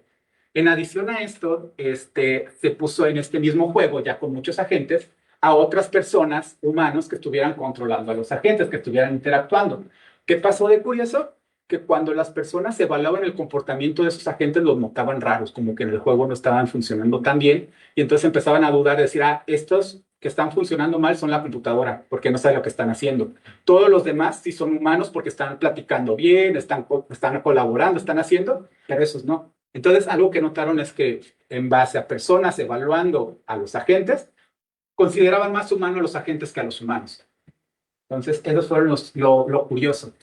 En adición a esto, se puso en este mismo juego, ya con muchos agentes, a otras personas, humanos, que estuvieran controlando a los agentes, que estuvieran interactuando. ¿Qué pasó de curioso? Que cuando las personas evaluaban el comportamiento de esos agentes, los notaban raros, como que en el juego no estaban funcionando tan bien, y entonces empezaban a dudar, de decir, estos que están funcionando mal son la computadora, porque no sabe lo que están haciendo. Todos los demás sí son humanos porque están platicando bien, están colaborando, están haciendo, pero esos no. Entonces, algo que notaron es que en base a personas evaluando a los agentes, consideraban más humanos a los agentes que a los humanos. Entonces, esos fueron lo curioso.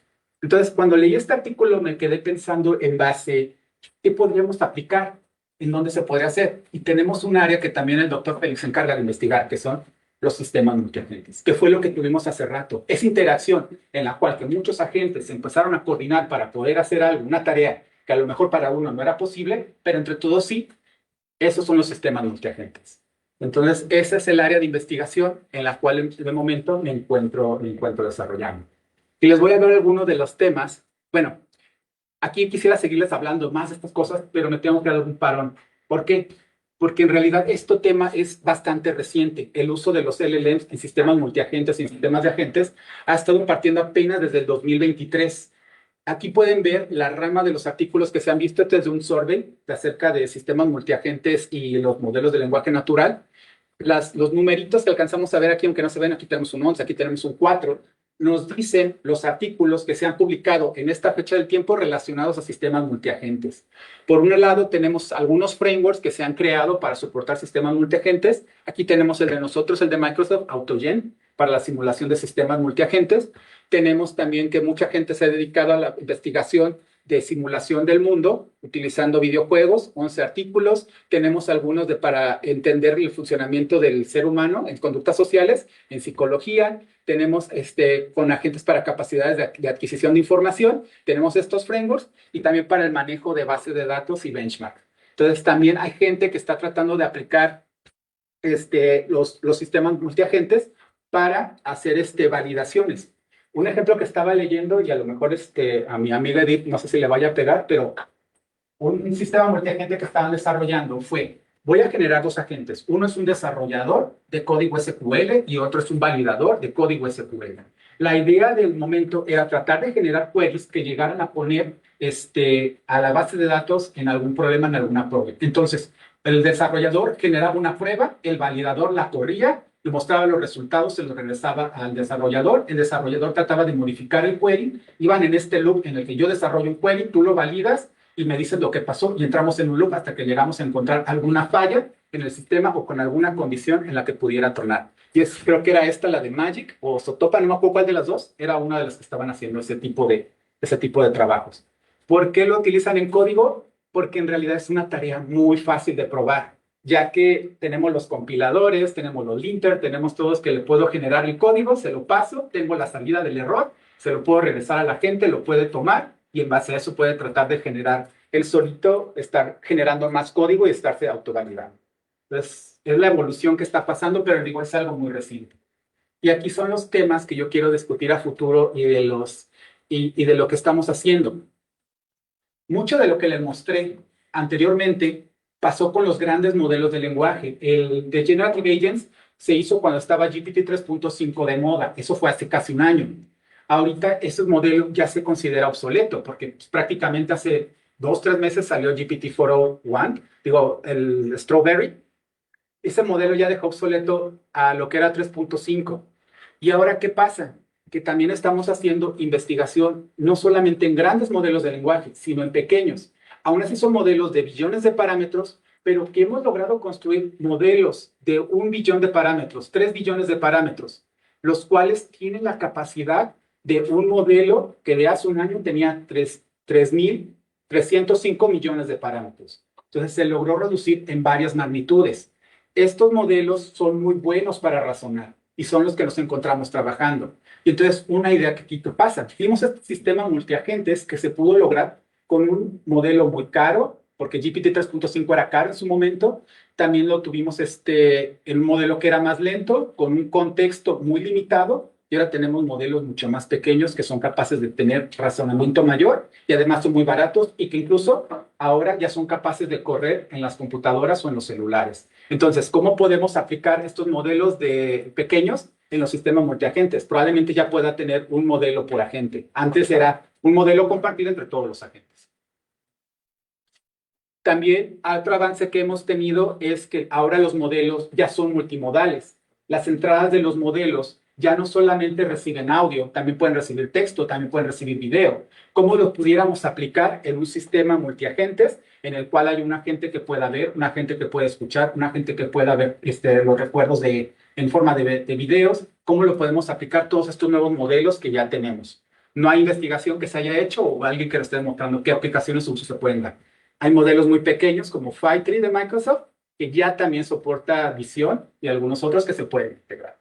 Entonces, cuando leí este artículo, me quedé pensando en base, ¿qué podríamos aplicar? ¿En dónde se podría hacer? Y tenemos un área que también el doctor Félix se encarga de investigar, que son los sistemas multiagentes, que fue lo que tuvimos hace rato. Esa interacción en la cual que muchos agentes se empezaron a coordinar para poder hacer algo, una tarea que a lo mejor para uno no era posible, pero entre todos sí, esos son los sistemas multiagentes. Entonces, ese es el área de investigación en la cual de momento me encuentro desarrollando. Y les voy a dar algunos de los temas. Bueno, aquí quisiera seguirles hablando más de estas cosas, pero me tengo que dar un parón. ¿Por qué? Porque en realidad este tema es bastante reciente. El uso de los LLMs en sistemas multiagentes y en sistemas de agentes ha estado partiendo apenas desde el 2023. Aquí pueden ver la rama de los artículos que se han visto desde un survey de acerca de sistemas multiagentes y los modelos de lenguaje natural. Los numeritos que alcanzamos a ver aquí, aunque no se ven, aquí tenemos un 11, aquí tenemos un 4, nos dicen los artículos que se han publicado en esta fecha del tiempo relacionados a sistemas multiagentes. Por un lado, tenemos algunos frameworks que se han creado para soportar sistemas multiagentes. Aquí tenemos el de nosotros, el de Microsoft, AutoGen, para la simulación de sistemas multiagentes. Tenemos también que mucha gente se ha dedicado a la investigación de simulación del mundo, utilizando videojuegos, 11 artículos. Tenemos algunos para entender el funcionamiento del ser humano en conductas sociales, en psicología. Tenemos con agentes para capacidades de adquisición de información. Tenemos estos frameworks y también para el manejo de bases de datos y benchmark. Entonces, también hay gente que está tratando de aplicar los sistemas multiagentes para hacer validaciones. Un ejemplo que estaba leyendo, y a lo mejor a mi amiga Edith, no sé si le vaya a pegar, pero un sistema multiagente que estaban desarrollando fue, voy a generar dos agentes. Uno es un desarrollador de código SQL y otro es un validador de código SQL. La idea del momento era tratar de generar queries que llegaran a poner a la base de datos en algún problema, en alguna prueba. Entonces, el desarrollador generaba una prueba, el validador la corría, le mostraba los resultados, se los regresaba al desarrollador, el desarrollador trataba de modificar el query, iban en este loop en el que yo desarrollo un query, tú lo validas y me dices lo que pasó y entramos en un loop hasta que llegamos a encontrar alguna falla en el sistema o con alguna condición en la que pudiera tronar. Y creo que era esta la de Magic o Sotopa, no me acuerdo cuál de las dos, era una de las que estaban haciendo ese tipo de trabajos. ¿Por qué lo utilizan en código? Porque en realidad es una tarea muy fácil de probar, ya que tenemos los compiladores, tenemos los linter, tenemos todos que le puedo generar el código, se lo paso, tengo la salida del error, se lo puedo regresar a la gente, lo puede tomar y en base a eso puede tratar de generar él solito, estar generando más código y estarse autovalidando. Entonces, es la evolución que está pasando, pero digo, es algo muy reciente. Y aquí son los temas que yo quiero discutir a futuro y de lo que estamos haciendo. Mucho de lo que les mostré anteriormente pasó con los grandes modelos de lenguaje. El de Generative Agents se hizo cuando estaba GPT 3.5 de moda. Eso fue hace casi un año. Ahorita ese modelo ya se considera obsoleto porque prácticamente hace 2-3 meses salió GPT-4o1, digo, el Strawberry. Ese modelo ya dejó obsoleto a lo que era 3.5. ¿Y ahora qué pasa? Que también estamos haciendo investigación no solamente en grandes modelos de lenguaje, sino en pequeños. Aún así son modelos de billones de parámetros, pero que hemos logrado construir modelos de 1 billón de parámetros, 3 billones de parámetros, los cuales tienen la capacidad de un modelo que de hace un año tenía 3.305 millones de parámetros. Entonces se logró reducir en varias magnitudes. Estos modelos son muy buenos para razonar y son los que nos encontramos trabajando. Y entonces, una idea que aquí pasa. Vimos este sistema multiagentes que se pudo lograr con un modelo muy caro, porque GPT 3.5 era caro en su momento. También lo tuvimos en un modelo que era más lento, con un contexto muy limitado. Y ahora tenemos modelos mucho más pequeños que son capaces de tener razonamiento mayor y además son muy baratos y que incluso ahora ya son capaces de correr en las computadoras o en los celulares. Entonces, ¿cómo podemos aplicar estos modelos de pequeños en los sistemas multiagentes? Probablemente ya pueda tener un modelo por agente. Antes era un modelo compartido entre todos los agentes. También otro avance que hemos tenido es que ahora los modelos ya son multimodales. las entradas de los modelos ya no solamente reciben audio, también pueden recibir texto, también pueden recibir video. ¿Cómo lo pudiéramos aplicar en un sistema multiagentes en el cual hay un agente que pueda ver, un agente que pueda escuchar, un agente que pueda ver los recuerdos en forma de videos? ¿Cómo lo podemos aplicar todos estos nuevos modelos que ya tenemos? No hay investigación que se haya hecho o alguien que nos esté demostrando qué aplicaciones o usos se pueden dar. Hay modelos muy pequeños como Phi-3 de Microsoft, que ya también soporta visión, y algunos otros que se pueden integrar.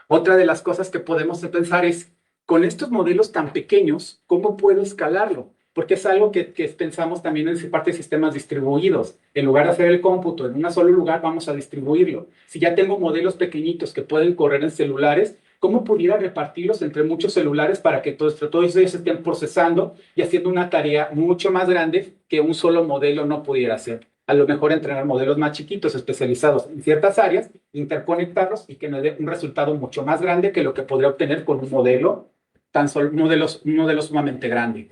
Otra de las cosas que podemos pensar es, con estos modelos tan pequeños, ¿cómo puedo escalarlo? Porque es algo que pensamos también en parte de sistemas distribuidos. En lugar de hacer el cómputo en un solo lugar, vamos a distribuirlo. Si ya tengo modelos pequeñitos que pueden correr en celulares, ¿cómo pudiera repartirlos entre muchos celulares para que todos ellos estén procesando y haciendo una tarea mucho más grande que un solo modelo no pudiera hacer? A lo mejor entrenar modelos más chiquitos, especializados en ciertas áreas, interconectarlos y que nos dé un resultado mucho más grande que lo que podría obtener con un modelo, un modelo sumamente grande.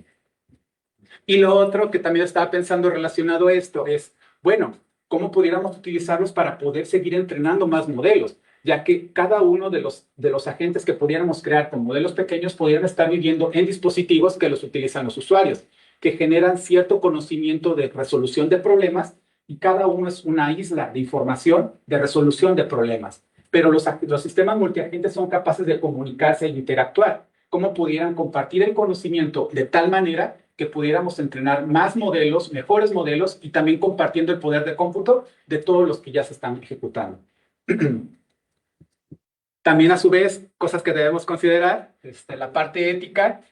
Y lo otro que también estaba pensando relacionado a esto es, bueno, ¿cómo pudiéramos utilizarlos para poder seguir entrenando más modelos? Ya que cada uno de los agentes que pudiéramos crear con modelos pequeños podrían estar viviendo en dispositivos que los utilizan los usuarios, que generan cierto conocimiento de resolución de problemas, y cada uno es una isla de información de resolución de problemas. Pero los sistemas multiagentes son capaces de comunicarse e interactuar. ¿Cómo pudieran compartir el conocimiento de tal manera que pudiéramos entrenar más modelos, mejores modelos, y también compartiendo el poder de cómputo de todos los que ya se están ejecutando? También, a su vez, cosas que debemos considerar, la parte ética.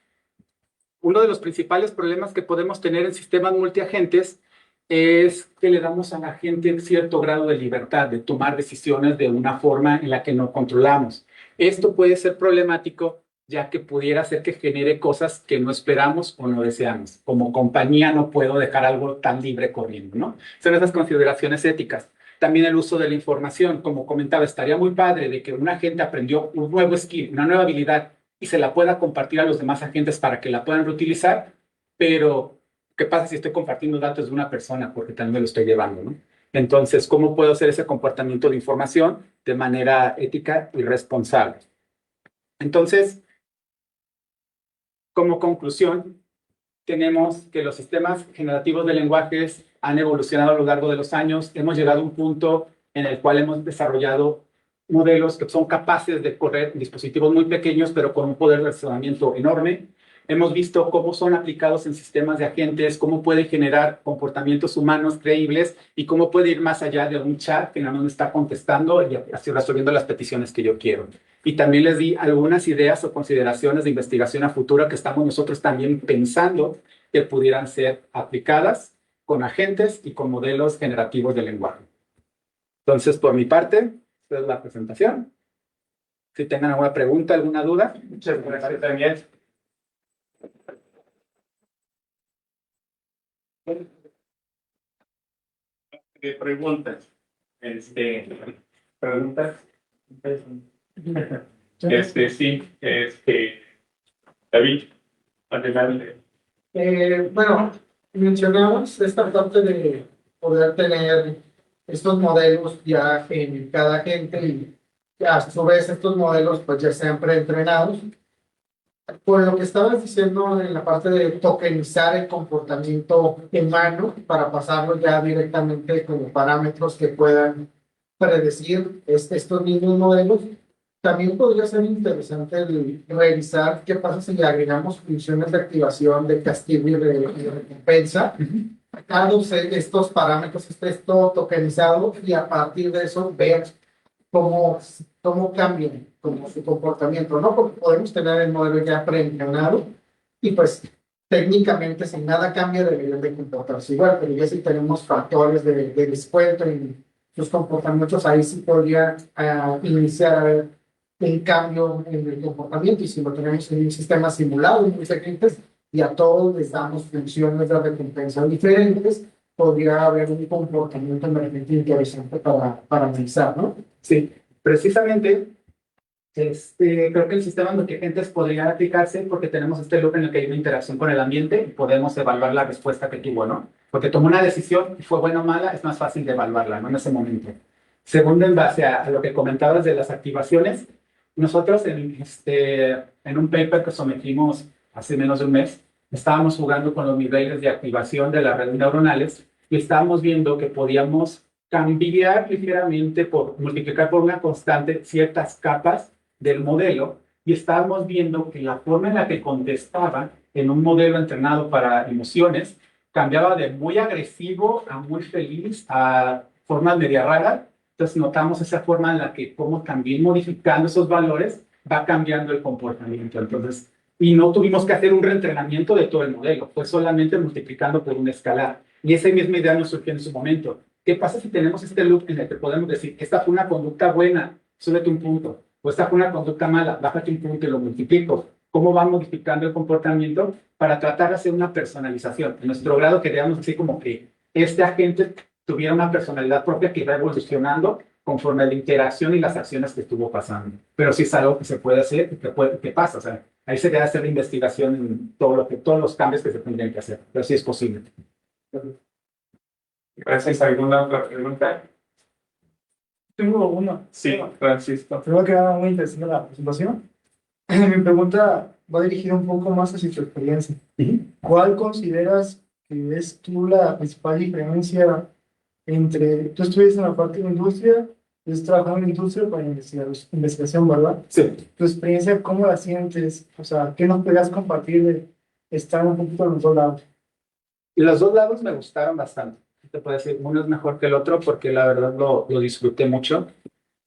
Uno de los principales problemas que podemos tener en sistemas multiagentes es que le damos a la gente cierto grado de libertad de tomar decisiones de una forma en la que no controlamos. Esto puede ser problemático, ya que pudiera ser que genere cosas que no esperamos o no deseamos. Como compañía no puedo dejar algo tan libre corriendo, ¿no? Son esas consideraciones éticas. También el uso de la información. Como comentaba, estaría muy padre de que un agente aprendió un nuevo skill, una nueva habilidad, y se la pueda compartir a los demás agentes para que la puedan reutilizar, pero ¿qué pasa si estoy compartiendo datos de una persona? Porque también me lo estoy llevando, ¿no? Entonces, ¿cómo puedo hacer ese comportamiento de información de manera ética y responsable? Entonces, como conclusión, tenemos que los sistemas generativos de lenguajes han evolucionado a lo largo de los años. Hemos llegado a un punto en el cual hemos desarrollado modelos que son capaces de correr en dispositivos muy pequeños, pero con un poder de razonamiento enorme. Hemos visto cómo son aplicados en sistemas de agentes, cómo puede generar comportamientos humanos creíbles y cómo puede ir más allá de un chat que nada más me está contestando y así resolviendo las peticiones que yo quiero. Y también les di algunas ideas o consideraciones de investigación a futuro que estamos nosotros también pensando que pudieran ser aplicadas con agentes y con modelos generativos de lenguaje. Entonces, por mi parte, esta es la presentación. Si tengan alguna pregunta, alguna duda. Muchas gracias, Daniel. ¿Qué preguntas? ¿Preguntas? Sí, David, adelante. Bueno, mencionamos esta parte de poder tener estos modelos ya en cada agente y a su vez estos modelos pues ya sean preentrenados. Por lo que estabas diciendo en la parte de tokenizar el comportamiento humano para pasarlo ya directamente como parámetros que puedan predecir estos mismos modelos, también podría ser interesante revisar qué pasa si le agregamos funciones de activación de castigo y de recompensa a cada uno de estos parámetros, esté todo tokenizado, y a partir de eso ver cómo cambian como su comportamiento, ¿no? Porque podemos tener el modelo ya preentrenado y pues técnicamente si nada cambia deberían de comportarse igual, pero ya si tenemos factores de descuento en sus comportamientos, ahí sí podría iniciar a ver un cambio en el comportamiento, y si lo tenemos en un sistema simulado muy frecuentes y a todos les damos funciones de recompensa diferentes, podría haber un comportamiento emergente interesante para analizar, ¿no? Sí, precisamente, creo que el sistema multiagentes podría aplicarse porque tenemos este loop en el que hay una interacción con el ambiente y podemos evaluar la respuesta que tuvo, ¿no? Porque tomó una decisión y fue buena o mala, es más fácil de evaluarla, ¿no? En ese momento. Segundo, en base a lo que comentabas de las activaciones, nosotros en un paper que sometimos hace menos de un mes, estábamos jugando con los niveles de activación de las redes neuronales y estábamos viendo que podíamos cambiar ligeramente multiplicar por una constante ciertas capas del modelo y estábamos viendo que la forma en la que contestaba en un modelo entrenado para emociones cambiaba de muy agresivo a muy feliz a formas media raras. Entonces notamos esa forma en la que como también modificando esos valores va cambiando el comportamiento. Entonces, y no tuvimos que hacer un reentrenamiento de todo el modelo, fue solamente multiplicando por una escala. Y esa misma idea nos surgió en su momento. ¿Qué pasa si tenemos este loop en el que podemos decir, esta fue una conducta buena, súbete un punto, o esta fue una conducta mala, bájate un punto y lo multiplico? ¿Cómo va modificando el comportamiento para tratar de hacer una personalización? En nuestro grado queríamos decir como que este agente tuviera una personalidad propia que va evolucionando conforme a la interacción y las acciones que estuvo pasando. Pero sí es algo que se puede hacer y que pasa. O sea, ahí se debe hacer la investigación en todos los cambios que se tendrían que hacer. Pero sí es posible. Gracias. ¿Alguna otra pregunta? Tengo una. Sí, Francisco. Creo que era muy interesante la presentación. Mi pregunta va dirigida un poco más hacia tu experiencia. ¿Cuál consideras que es tú la principal diferencia entre, tú estuviste en la parte de la industria, estás trabajando en la industria para investigación, ¿verdad? Sí. Tu experiencia, ¿cómo la sientes? O sea, ¿qué nos podrías compartir de estar un poquito en los dos lados? Y los dos lados me gustaron bastante. Te puedo decir, uno es mejor que el otro porque la verdad lo disfruté mucho.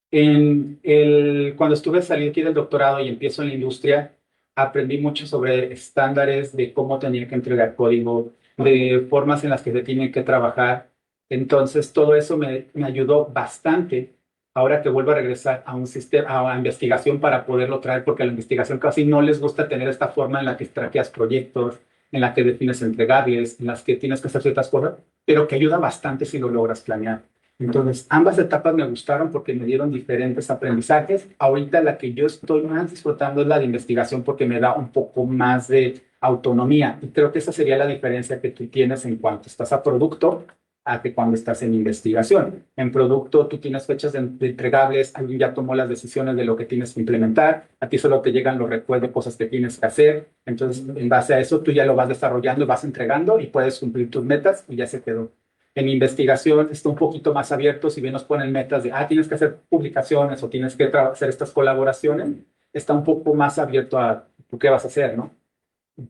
Cuando estuve saliendo aquí del doctorado y empiezo en la industria, aprendí mucho sobre estándares de cómo tenía que entregar código, de formas en las que se tiene que trabajar. Entonces, todo eso me ayudó bastante ahora que vuelvo a regresar a un sistema, a investigación para poderlo traer, porque a la investigación casi no les gusta tener esta forma en la que traqueas proyectos, en la que defines entregables, en las que tienes que hacer ciertas cosas, pero que ayuda bastante si lo logras planear. Entonces, ambas etapas me gustaron porque me dieron diferentes aprendizajes. Ahorita la que yo estoy más disfrutando es la de investigación porque me da un poco más de autonomía. Y creo que esa sería la diferencia que tú tienes en cuanto estás a producto a que cuando estás en investigación. En producto tú tienes fechas de entregables, alguien ya tomó las decisiones de lo que tienes que implementar, a ti solo te llegan los recuerdos de cosas que tienes que hacer. Entonces, en base a eso, tú ya lo vas desarrollando, vas entregando y puedes cumplir tus metas y ya se quedó. En investigación está un poquito más abierto, si bien nos ponen metas de, tienes que hacer publicaciones o tienes que hacer estas colaboraciones, está un poco más abierto a tú qué vas a hacer, ¿no?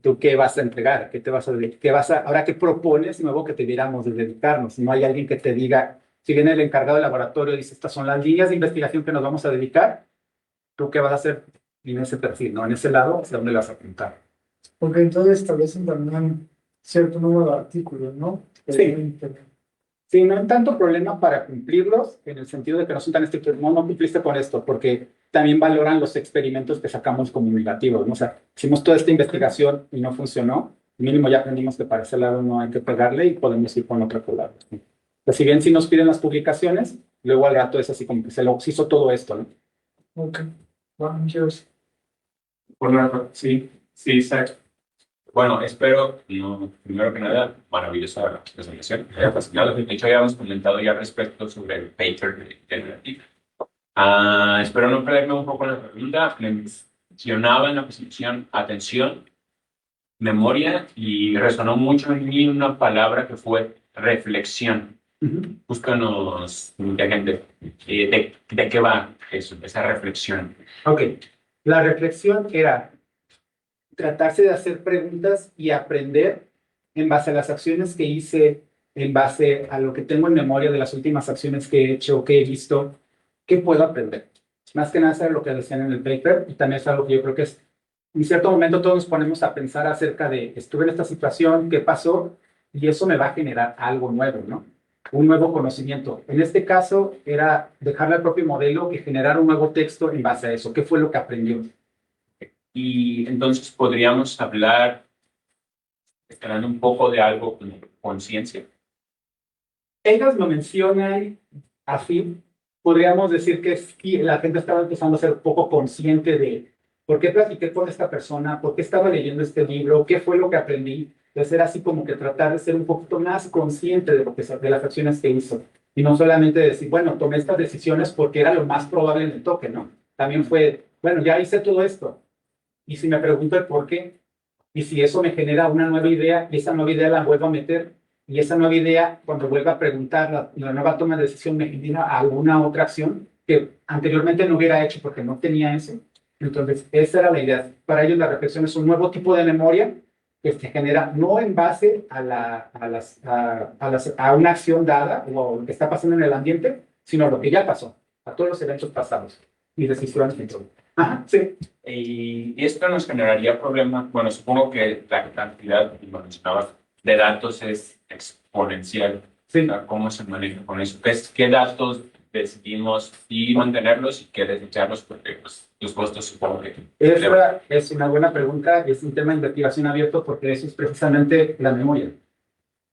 ¿Tú qué vas a entregar? ¿Qué te vas a dedicar? Ahora, ¿qué propones nuevo que te diéramos de dedicarnos? No hay alguien que te diga, si viene el encargado del laboratorio y dice, estas son las líneas de investigación que nos vamos a dedicar, ¿tú qué vas a hacer en ese perfil, no? En ese lado, ¿hacia dónde le vas a apuntar? Porque entonces establecen también cierto número de artículos, ¿no? Sí. Sí, no hay tanto problema para cumplirlos, en el sentido de que no son tan estrictos. No cumpliste con esto, porque también valoran los experimentos que sacamos como negativos, ¿no? O sea, hicimos toda esta investigación y no funcionó, mínimo ya aprendimos que para ese lado no hay que pegarle y podemos ir con otra colaboración. Pues si bien sí nos piden las publicaciones, luego al rato es así como que se hizo todo esto, ¿no? Ok, bueno, cheers. Sí, Isaac. Bueno, espero, primero que nada, maravillosa presentación. Me ha fascinado. De hecho, ya hemos comentado ya respecto sobre el paper de Generative. Espero no perderme un poco en la pregunta. Mencionaba en la presentación atención, memoria, y resonó mucho en mí una palabra que fue reflexión. Búscanos, gente, de qué va eso, esa reflexión. Ok, la reflexión era tratarse de hacer preguntas y aprender en base a las acciones que hice, en base a lo que tengo en memoria de las últimas acciones que he hecho, que he visto, ¿qué puedo aprender? Más que nada es lo que decían en el paper y también es algo que yo creo que es, en cierto momento todos nos ponemos a pensar acerca de, estuve en esta situación, ¿qué pasó? Y eso me va a generar algo nuevo, ¿no? Un nuevo conocimiento. En este caso era dejarle al propio modelo que generara un nuevo texto en base a eso. ¿Qué fue lo que aprendió? Y entonces podríamos hablar, hablando un poco de algo como conciencia. Ellos lo mencionan así. Podríamos decir que la gente estaba empezando a ser un poco consciente de por qué platiqué con esta persona, por qué estaba leyendo este libro, qué fue lo que aprendí. De ser así como que tratar de ser un poquito más consciente de las acciones que hizo. Y no solamente decir, bueno, tomé estas decisiones porque era lo más probable en el token, ¿no? También fue, bueno, ya hice todo esto. Y si me pregunto el por qué, y si eso me genera una nueva idea, y esa nueva idea la vuelvo a meter, y esa nueva idea, cuando vuelva a preguntar, la nueva toma de decisión me genera alguna otra acción que anteriormente no hubiera hecho porque no tenía eso. Entonces, esa era la idea. Para ellos la reflexión es un nuevo tipo de memoria que se genera no en base a una acción dada o lo que está pasando en el ambiente, sino lo que ya pasó, a todos los eventos pasados y decisiones que toman. Ajá, sí. Y esto nos generaría problemas. Bueno, supongo que la cantidad, como mencionabas, de datos es exponencial. Sí. O sea, ¿cómo se maneja con eso? ¿Qué datos decidimos y mantenerlos y qué desecharlos? Porque pues, los costos supongo que... Esa es una buena pregunta, es un tema de investigación abierto porque eso es precisamente la memoria.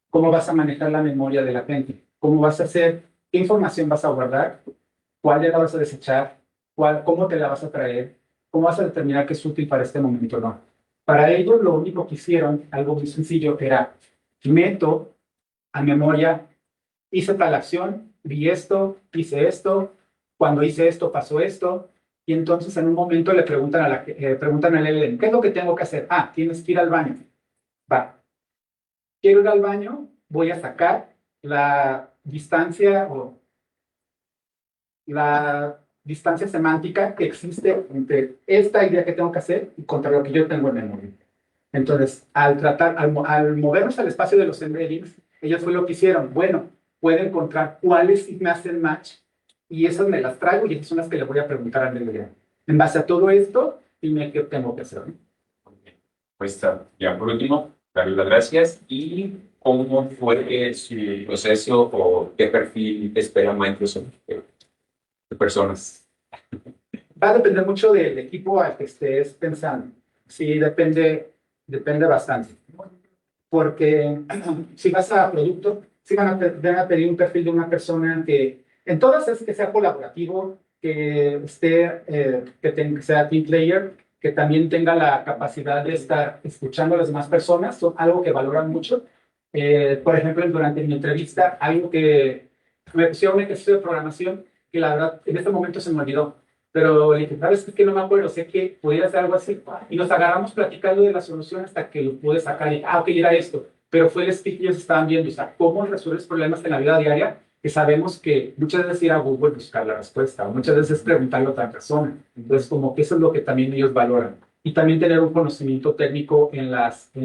¿Cómo vas a manejar la memoria de la gente? ¿Cómo vas a hacer? ¿Qué información vas a guardar? ¿Cuál ya la vas a desechar? ¿Cómo te la vas a traer? ¿Cómo vas a determinar qué es útil para este momento o no? Para ellos lo único que hicieron, algo muy sencillo, era meto a memoria, hice tal acción, vi esto, hice esto, cuando hice esto pasó esto, y entonces en un momento le preguntan preguntan al LLM, ¿qué es lo que tengo que hacer? Ah, tienes que ir al baño. Va. Quiero ir al baño, voy a sacar la distancia o la distancia semántica que existe entre esta idea que tengo que hacer y contra lo que yo tengo en memoria. Entonces, al movernos al espacio de los embeddings, ellos fue lo que hicieron. Bueno, puedo encontrar cuáles sí me hacen match y esas me las traigo y esas son las que le voy a preguntar al LLM. En base a todo esto, dime qué tengo que hacer. Pues ya por último, darle las gracias y cómo fue su proceso o qué perfil espera Microsoft de personas. Va a depender mucho del equipo al que estés pensando. Sí, depende bastante. Porque si vas a producto, sí van a pedir un perfil de una persona que, en todas es que sea colaborativo, que que sea team player, que también tenga la capacidad de estar escuchando a las demás personas, son algo que valoran mucho. Por ejemplo, durante mi entrevista, algo que me pusieron un ejercicio de programación que la verdad en este momento se me olvidó. Pero le dije, ¿sabes qué? Que no me acuerdo, sé que podía hacer algo así. Y nos agarramos platicando de la solución hasta que lo pude sacar. Y, ok, era esto. Pero fue el speak que ellos estaban viendo. O sea, cómo resuelves problemas en la vida diaria, que sabemos que muchas veces ir a Google buscar la respuesta, o muchas veces preguntarle a otra persona. Entonces, como que eso es lo que también ellos valoran. Y también tener un conocimiento técnico en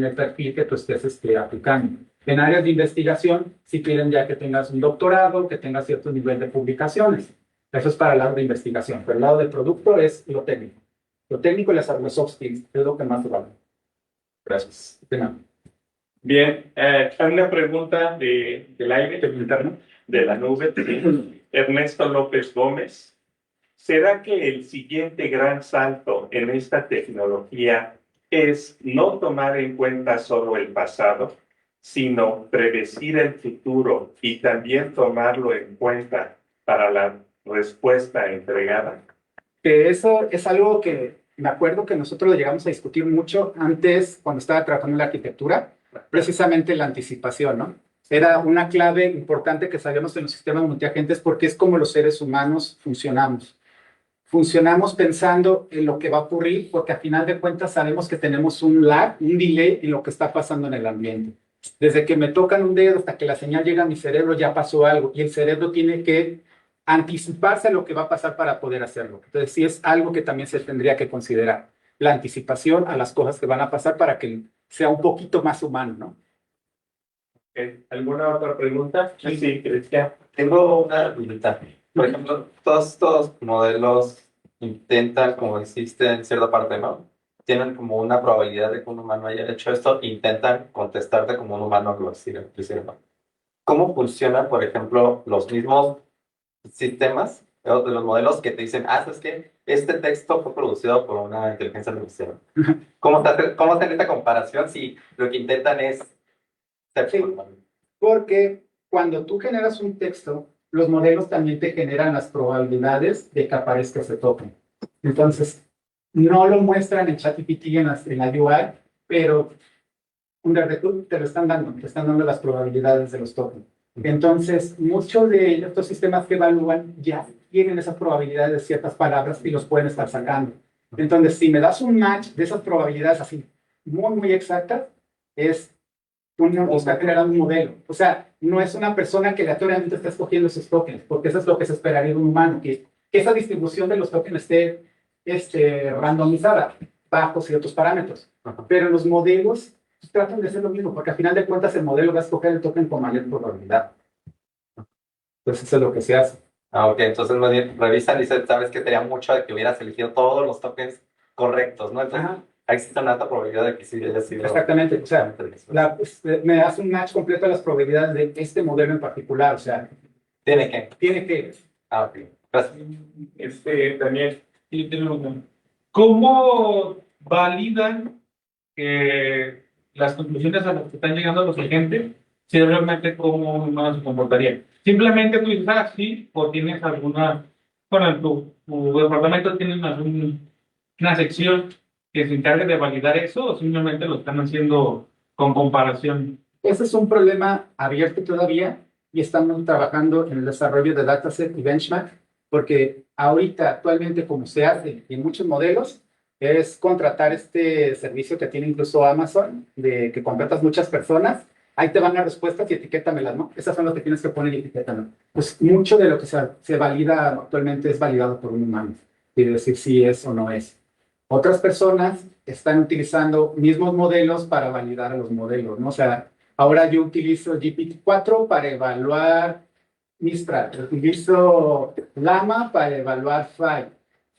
el perfil que tú estés aplicando. En áreas de investigación, si quieren ya que tengas un doctorado, que tengas cierto nivel de publicaciones. Eso es para el lado de investigación, pero el lado del producto es lo técnico. Lo técnico y las soft skills es lo que más vale. Gracias. De nada. Bien, hay una pregunta del aire, del interno, de la nube, de Ernesto López Gómez. ¿Será que el siguiente gran salto en esta tecnología es no tomar en cuenta solo el pasado, sino predecir el futuro y también tomarlo en cuenta para la respuesta entregada? Que eso es algo que me acuerdo que nosotros lo llegamos a discutir mucho antes, cuando estaba trabajando en la arquitectura, precisamente la anticipación, ¿no? Era una clave importante que sabíamos en los sistemas multiagentes porque es como los seres humanos funcionamos. Funcionamos pensando en lo que va a ocurrir porque a final de cuentas sabemos que tenemos un lag, un delay en lo que está pasando en el ambiente. Desde que me tocan un dedo hasta que la señal llega a mi cerebro ya pasó algo y el cerebro tiene que anticiparse a lo que va a pasar para poder hacerlo. Entonces sí es algo que también se tendría que considerar, la anticipación a las cosas que van a pasar para que sea un poquito más humano, ¿no? ¿Alguna otra pregunta? Sí, Cristian. Tengo una pregunta. Por ejemplo, todos estos modelos intentan, como existe en cierta parte, ¿no? Tienen como una probabilidad de que un humano haya hecho esto, intentan contestarte como un humano lo hicieron. ¿Cómo funcionan, por ejemplo, los mismos sistemas de los modelos que te dicen, ¿sabes qué? Este texto fue producido por una inteligencia artificial? ¿Cómo hacer esta comparación si lo que intentan es ser Sí. humano? Porque cuando tú generas un texto, los modelos también te generan las probabilidades de que aparezca ese token. Entonces, no lo muestran en ChatGPT en la UI, pero te lo están dando las probabilidades de los tokens. Entonces, muchos de estos sistemas que evalúan ya tienen esas probabilidades de ciertas palabras y los pueden estar sacando. Entonces, si me das un match de esas probabilidades así muy exactas, es está generando un modelo. O sea, no es una persona que aleatoriamente está escogiendo esos tokens, porque eso es lo que se esperaría de un humano, que esa distribución de los tokens esté randomizada bajo ciertos parámetros. Pero los modelos tratan de hacer lo mismo, porque al final de cuentas el modelo va a escoger el token con mayor probabilidad. Entonces eso es lo que se hace. Ah, ok, entonces más bien revisan y dicen, sabes que tenía mucho de que hubieras elegido todos los tokens correctos, ¿no? Entonces, Ajá, existe una alta probabilidad de que sí haya sido. exactamente. O sea, me das un match completo de las probabilidades de este modelo en particular. O sea, Tiene que. tiene que... Ah, ok. Gracias. Daniel, Sí, tengo una. ¿Cómo validan que las conclusiones a las que están llegando los agentes, si realmente cómo un humano se comportaría? Simplemente tú dices, ah, sí, o tienes alguna, bueno, en tu departamento tienen una sección que se encargue de validar eso, o simplemente lo están haciendo con comparación. Ese es un problema abierto todavía y estamos trabajando en el desarrollo de dataset y benchmark, porque ahorita actualmente como se hace en muchos modelos es contratar este servicio que tiene incluso Amazon, de que contratas muchas personas, ahí te van las respuestas y etiquétamelas, ¿no? Esas son las que tienes que poner y etiquétamelas. Pues mucho de lo que se valida actualmente es validado por un humano y decir si es o no es. Otras personas están utilizando mismos modelos para validar a los modelos, ¿no? O sea, ahora yo utilizo GPT-4 para evaluar Mistral, utilizo Llama para evaluar Phi,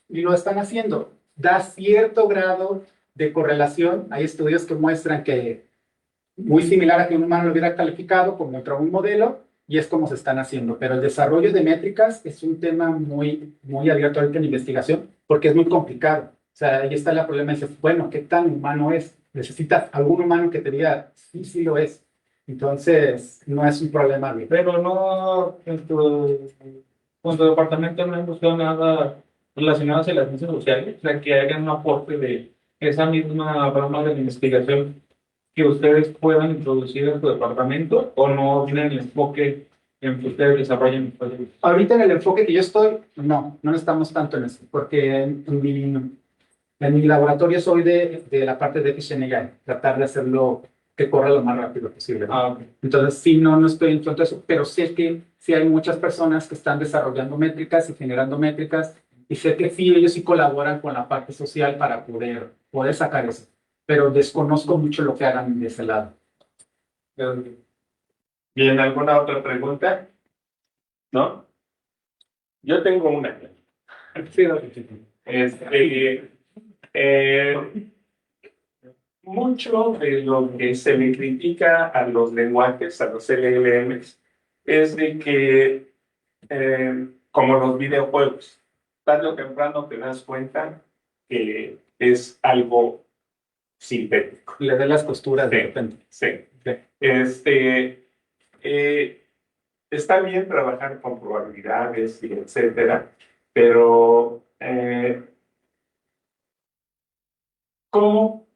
y lo están haciendo. Da cierto grado de correlación. Hay estudios que muestran que muy similar a que un humano lo hubiera calificado como otro un modelo, y es como se están haciendo. Pero el desarrollo de métricas es un tema muy abierto ahorita en investigación, porque es muy complicado. O sea, ahí está el problema. Dices, bueno, ¿qué tan humano es? Necesitas algún humano que te diga, sí, sí lo es. Entonces, no es un problema. Pero no, con tu departamento no han buscado nada relacionado hacia las ciencias sociales, o sea, que hagan un aporte de esa misma rama de la investigación que ustedes puedan introducir en su departamento, o no tienen el enfoque en que ustedes desarrollen el proyecto. Ahorita en el enfoque que yo estoy, no estamos tanto en eso, porque en mi laboratorio soy de la parte de FishNAI, tratar de hacerlo que corra lo más rápido posible, ¿no? Ah, ok. Entonces, sí, no estoy en todo eso, pero sé que sí hay muchas personas que están desarrollando métricas y generando métricas, y sé que sí, ellos sí colaboran con la parte social para poder sacar eso, pero desconozco mucho lo que hagan de ese lado. ¿Bien, alguna otra pregunta? ¿No? Yo tengo una. Sí, Este, mucho de lo que se le critica a los lenguajes, a los LLMs, es de que, como los videojuegos, tarde o temprano te das cuenta que es algo sintético. le dé las costuras de Sí. repente. Sí. Eh, Está bien trabajar con probabilidades y etcétera, pero ¿cómo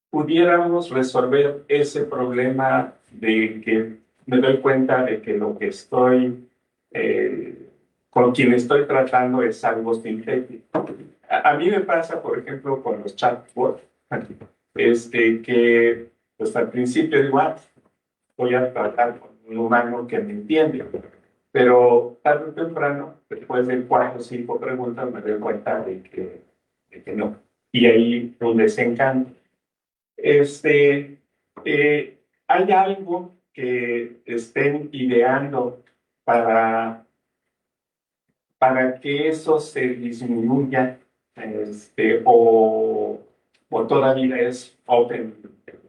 pudiéramos resolver ese problema de que me doy cuenta de que lo que estoy, con quien estoy tratando es algo sintético? A mí me pasa, por ejemplo, con los chatbots, que pues al principio digo, voy a tratar con un humano que me entiende, pero tarde o temprano, después de 4 o 5 preguntas, me doy cuenta de que no. Y ahí un desencanto. ¿Hay algo que estén ideando para que eso se disminuya, o todavía es open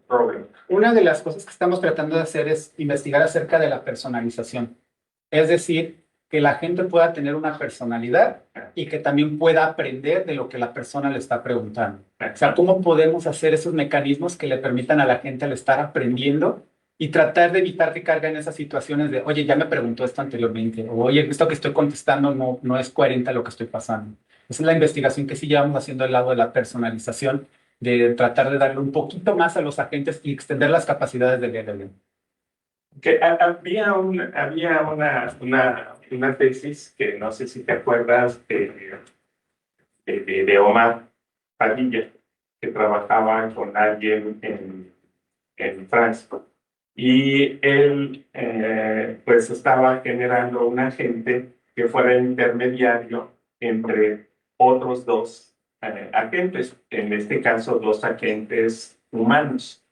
problem? Una de las cosas que estamos tratando de hacer es investigar acerca de la personalización. Es decir, que la gente pueda tener una personalidad y que también pueda aprender de lo que la persona le está preguntando. O sea, ¿cómo podemos hacer esos mecanismos que le permitan a la gente al estar aprendiendo y tratar de evitar que caiga en esas situaciones de, oye, ya me preguntó esto anteriormente, o oye, esto que estoy contestando no es coherente a lo que estoy pasando? Esa es la investigación que sí llevamos haciendo al lado de la personalización, de tratar de darle un poquito más a los agentes y extender las capacidades del LLM. Había una tesis que no sé si te acuerdas de Omar Padilla, que trabajaba con alguien en Francia. Y él pues estaba generando un agente que fuera intermediario entre otros dos agentes, en este caso dos agentes humanos.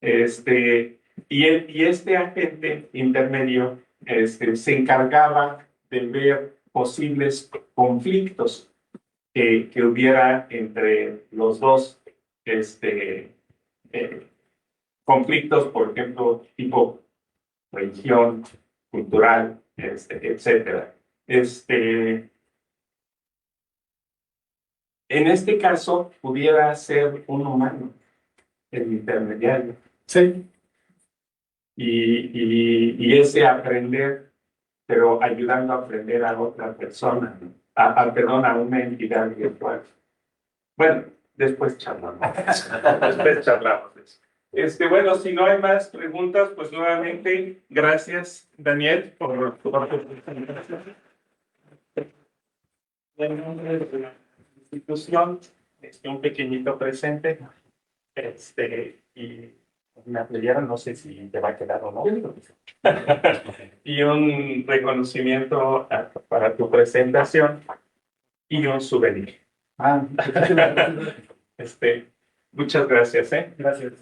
Y este agente intermedio se encargaba de ver posibles conflictos que hubiera entre los dos eh, conflictos, por ejemplo, tipo religión, cultural, etcétera. En este caso, pudiera ser un humano el intermediario. Sí, Y ese aprender, pero ayudando a aprender a otra persona, ¿no? Perdón, a una entidad virtual. Bueno, después charlamos. Después charlamos de eso. Bueno, si no hay más preguntas, pues nuevamente, gracias, Daniel, por tu presentación. En nombre de la institución, un pequeñito presente, y una playera, no sé si te va a quedar o no. Y un reconocimiento para tu presentación y un souvenir. ah, Muchas gracias, ¿eh? gracias.